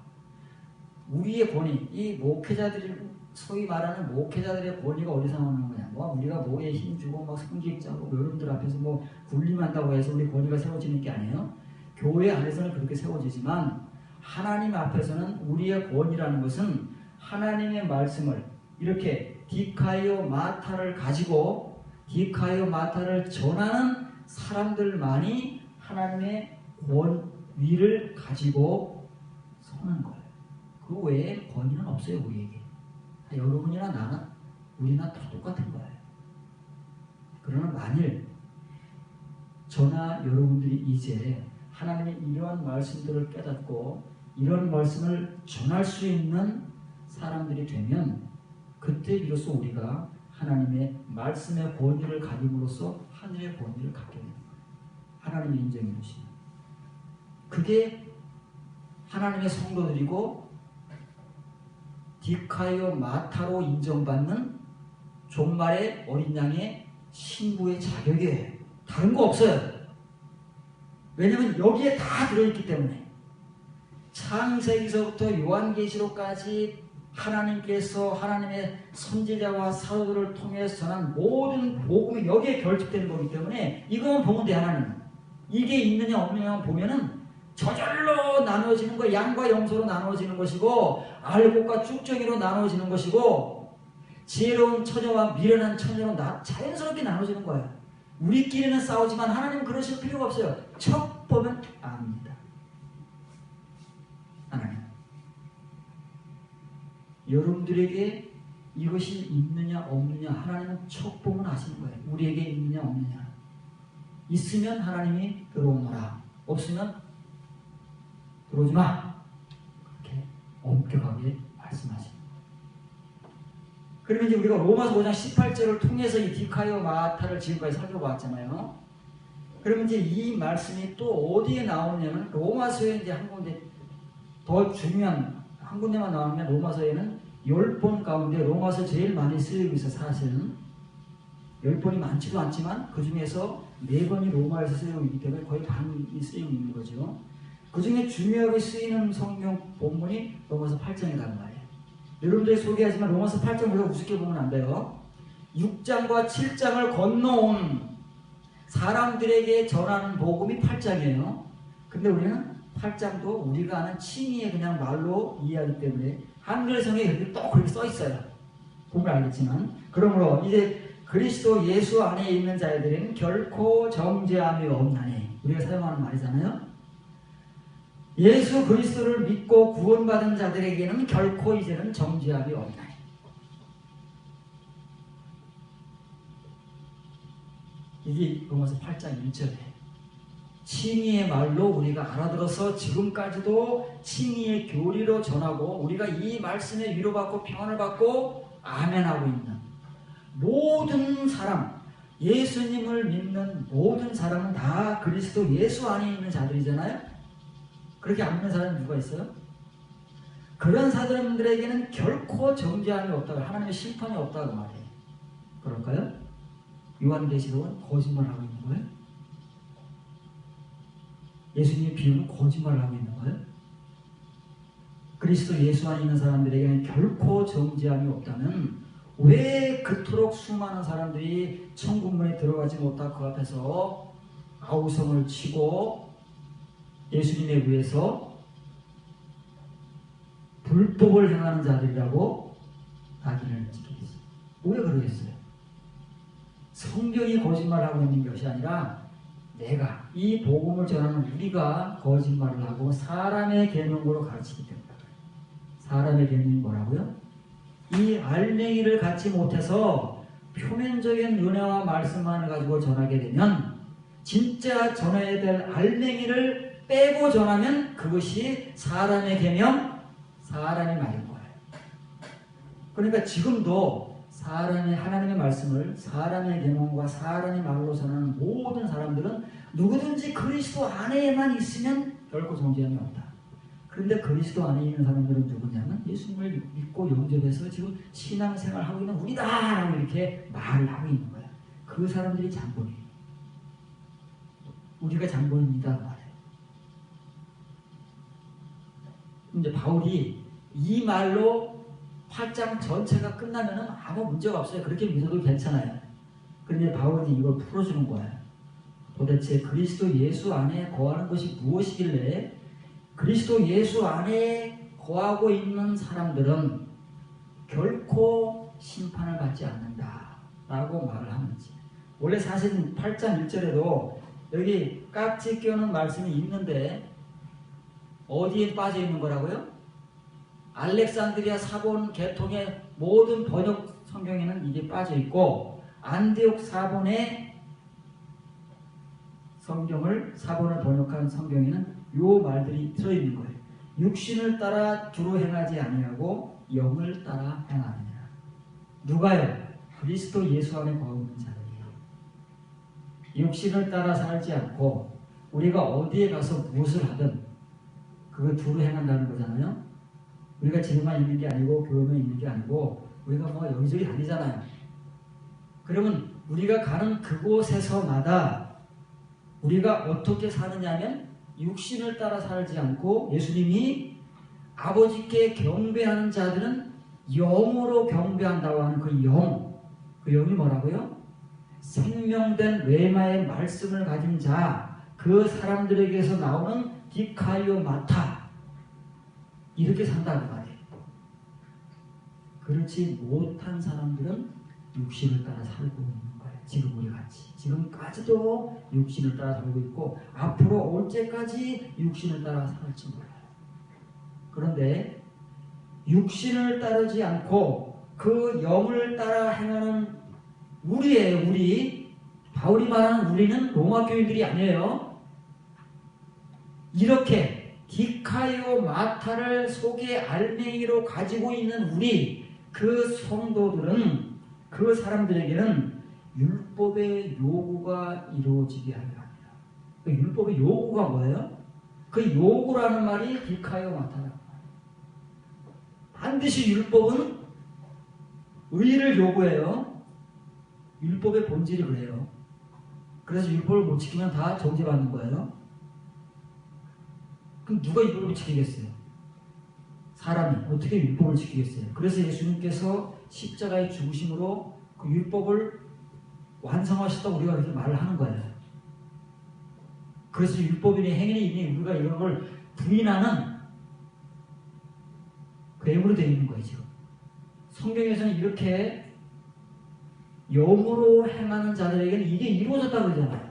우리의 권위, 이 목회자들이 소위 말하는 목회자들의 권위가 어디서 나오는 거냐? 뭐 우리가 뭐에 힘주고 뭐 성직자고 여러분들 앞에서 뭐 군림한다고 해서 우리 권위가 세워지는 게 아니에요. 교회 안에서는 그렇게 세워지지만 하나님 앞에서는 우리의 권위라는 것은 하나님의 말씀을 이렇게 디카이오 마타를 가지고 디카이오 마타를 전하는 사람들만이 하나님의 권위를 가지고 서는 거예요. 그 외에 권위는 없어요. 우리에게. 여러분이나 나나 우리나 다 똑같은 거예요. 그러나 만일 저나 여러분들이 이제 하나님의 이러한 말씀들을 깨닫고 이런 말씀을 전할 수 있는 사람들이 되면 그때 비로소 우리가 하나님의 말씀의 권위를 가짐으로써 하늘의 권위를 갖게 되는 거예요. 하나님의 인정해 주시는. 그게 하나님의 성도들이고 디카이오 마타로 인정받는 종말의 어린 양의 신부의 자격이에요. 다른 거 없어요. 왜냐하면 여기에 다 들어있기 때문에. 창세기서부터 요한계시록까지 하나님께서 하나님의 선지자와 사도들을 통해서 전한 모든 복음이 여기에 결집되는 거기 때문에 이것만 보면 돼. 하나님 이게 있느냐 없느냐 보면은 저절로 나누어지는 거, 양과 염소로 나누어지는 것이고 알곡과 쭉정이로 나누어지는 것이고 지혜로운 처녀와 미련한 처녀로 자연스럽게 나누어지는 거예요. 우리끼리는 싸우지만 하나님은 그러실 필요가 없어요. 척 보면 압니다. 하나님 여러분들에게 이것이 있느냐 없느냐 하나님은 척 보면 아시는 거예요. 우리에게 있느냐 없느냐. 있으면 하나님이 들어오너라. 없으면 들어오지 마. 그렇게 엄격하게 말씀하십니다. 그러면 이제 우리가 로마서 5장 18절을 통해서 이 디카이오 마타를 지금까지 살펴봤잖아요. 그러면 이제 이 말씀이 또 어디에 나오냐면 로마서에 이제 한 군데 더 중요한 한 군데만 나오면 로마서에는 10번 가운데 로마서 제일 많이 쓰이고 있어. 사실은 10번이 많지도 않지만 그 중에서 4번이 로마에서 쓰이고 있기 때문에 거의 반이 쓰이고 있는 거죠. 그 중에 중요하게 쓰이는 성경 본문이 로마서 8장이라는 말이에요. 여러분들이 소개하지만 로마서 8장 우리가 우습게 보면 안 돼요. 6장과 7장을 건너온 사람들에게 전하는 복음이 8장이에요. 근데 우리는 8장도 우리가 아는 친이의 그냥 말로 이해하기 때문에 한글 성경에 또 그렇게 써 있어요. 보면 알겠지만. 그러므로 이제 그리스도 예수 안에 있는 자들은 결코 정죄함이 없나니 우리가 사용하는 말이잖아요. 예수 그리스도를 믿고 구원받은 자들에게는 결코 이제는 정죄함이 없나니. 이게 로마서 8장 1절에 칭의의 말로 우리가 알아들어서 지금까지도 칭의의 교리로 전하고 우리가 이 말씀에 위로받고 평안을 받고 아멘하고 있는 모든 사람, 예수님을 믿는 모든 사람은 다 그리스도 예수 안에 있는 자들이잖아요. 그렇게 안 믿는 사람이 누가 있어요? 그런 사람들에게는 결코 정죄함이 없다고, 하나님의 심판이 없다고 말해요. 그럴까요? 요한계시록은 거짓말을 하고 있는 거예요? 예수님의 비유는 거짓말을 하고 있는 거예요? 그리스도 예수 안에 있는 사람들에게는 결코 정죄함이 없다면 왜 그토록 수많은 사람들이 천국문에 들어가지 못하고 그 앞에서 아우성을 치고 예수님에 의해서 불법을 행하는 자들이라고 낙인을 찍겠어요? 왜 그러겠어요? 성경이 거짓말하고 있는 것이 아니라 내가 이 복음을 전하는 우리가 거짓말을 하고 사람의 계명으로 가르치기 때문에. 사람의 계명이 뭐라고요? 이 알맹이를 갖지 못해서 표면적인 은혜와 말씀만을 가지고 전하게 되면 진짜 전해야 될 알맹이를 빼고 전하면 그것이 사람의 계명, 사람의 말인 거예요. 그러니까 지금도 사람의 하나님의 말씀을 사람의 계명과 사람의 말로 전하는 모든 사람들은 누구든지 그리스도 안에만 있으면 결코 정죄함이 없다. 그런데 그리스도 안에 있는 사람들은 누구냐면 예수님을 믿고 영접해서 지금 신앙생활을 하고 있는 우리다라고 이렇게 말을 하고 있는 거야. 그 사람들이 장본이에요. 우리가 장본입니다 말이에요. 근데 바울이 이 말로 8장 전체가 끝나면은 아무 문제가 없어요. 그렇게 믿어도 괜찮아요. 그런데 바울이 이걸 풀어주는 거예요. 도대체 그리스도 예수 안에 거하는 것이 무엇이길래 그리스도 예수 안에 거하고 있는 사람들은 결코 심판을 받지 않는다 라고 말을 하는지. 원래 사실 8장 1절에도 여기 깍지 껴는 말씀이 있는데 어디에 빠져 있는 거라고요? 알렉산드리아 사본 계통의 모든 번역 성경에는 이게 빠져 있고 안디옥 사본의 성경을 사본을 번역한 성경에는 요 말들이 들어있는 거예요. 육신을 따라 두루 행하지 아니하고 영을 따라 행하느니라. 누가요? 그리스도 예수 안에 거하고 있는 자들이에요. 육신을 따라 살지 않고 우리가 어디에 가서 무엇을 하든 그걸 두루 행한다는 거잖아요. 우리가 집에만 있는 게 아니고 교회만 있는 게 아니고 우리가 뭐 여기저기 다니잖아요. 그러면 우리가 가는 그곳에서마다 우리가 어떻게 사느냐면 육신을 따라 살지 않고 예수님이 아버지께 경배하는 자들은 영으로 경배한다고 하는 그 영, 그 영이 뭐라고요? 생명된 레마의 말씀을 가진 자, 그 사람들에게서 나오는 디카이오 마타, 이렇게 산다는 말이에요. 그렇지 못한 사람들은 육신을 따라 살고 있는 거예요. 지금 우리 같이. 지금까지도 육신을 따라 살고 있고 앞으로 언제까지 육신을 따라 살지 몰라요. 그런데 육신을 따르지 않고 그 영을 따라 행하는 우리예요. 우리. 바울이 말하는 우리는 로마 교인들이 아니에요. 이렇게 디카이오 마타를 속에 알맹이로 가지고 있는 우리 그 성도들은 그 사람들에게는 율법의 요구가 이루어지게 하려 합니다. 그 율법의 요구가 뭐예요? 그 요구라는 말이 디카이오 마타라는 말이에요. 반드시 율법은 의를 요구해요. 율법의 본질이 그래요. 그래서 율법을 못 지키면 다 정죄받는 거예요. 그럼 누가 율법을 지키겠어요? 사람이 어떻게 율법을 지키겠어요? 그래서 예수님께서 십자가의 죽으심으로 그 율법을 완성하셨다고 우리가 그렇게 말을 하는 거예요. 그래서 율법인의 행위니 우리가 이런 걸 부인하는 괴물이 되어 있는 거예요. 지금 성경에서는 이렇게 영으로 행하는 자들에게는 이게 이루어졌다고 그러잖아요.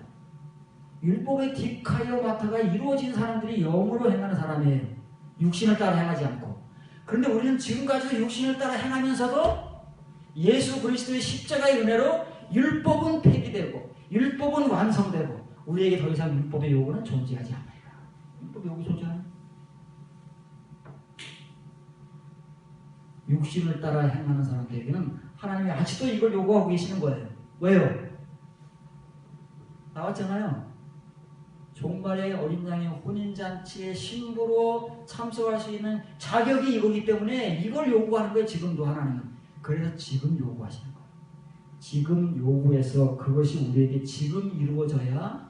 율법의 디카이오 마타가 이루어진 사람들이 영으로 행하는 사람이에요. 육신을 따라 행하지 않고. 그런데 우리는 지금까지도 육신을 따라 행하면서도 예수 그리스도의 십자가의 은혜로 율법은 폐기되고 율법은 완성되고 우리에게 더 이상 율법의 요구는 존재하지 않아요. 율법의 요구 존재하나요? 육신을 따라 행하는 사람들에게는 하나님이 아직도 이걸 요구하고 계시는 거예요. 왜요? 나왔잖아요. 종말의 어린 양의 혼인잔치의 신부로 참석할 수 있는 자격이 이거기 때문에 이걸 요구하는 거예요. 지금도 하나님은. 그래서 지금 요구하시는 거예요. 지금 요구해서 그것이 우리에게 지금 이루어져야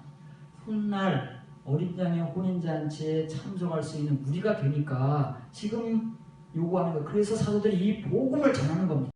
훗날 어린 양의 혼인잔치에 참석할 수 있는 우리가 되니까 지금 요구하는 거예요. 그래서 사도들이 이 복음을 전하는 겁니다.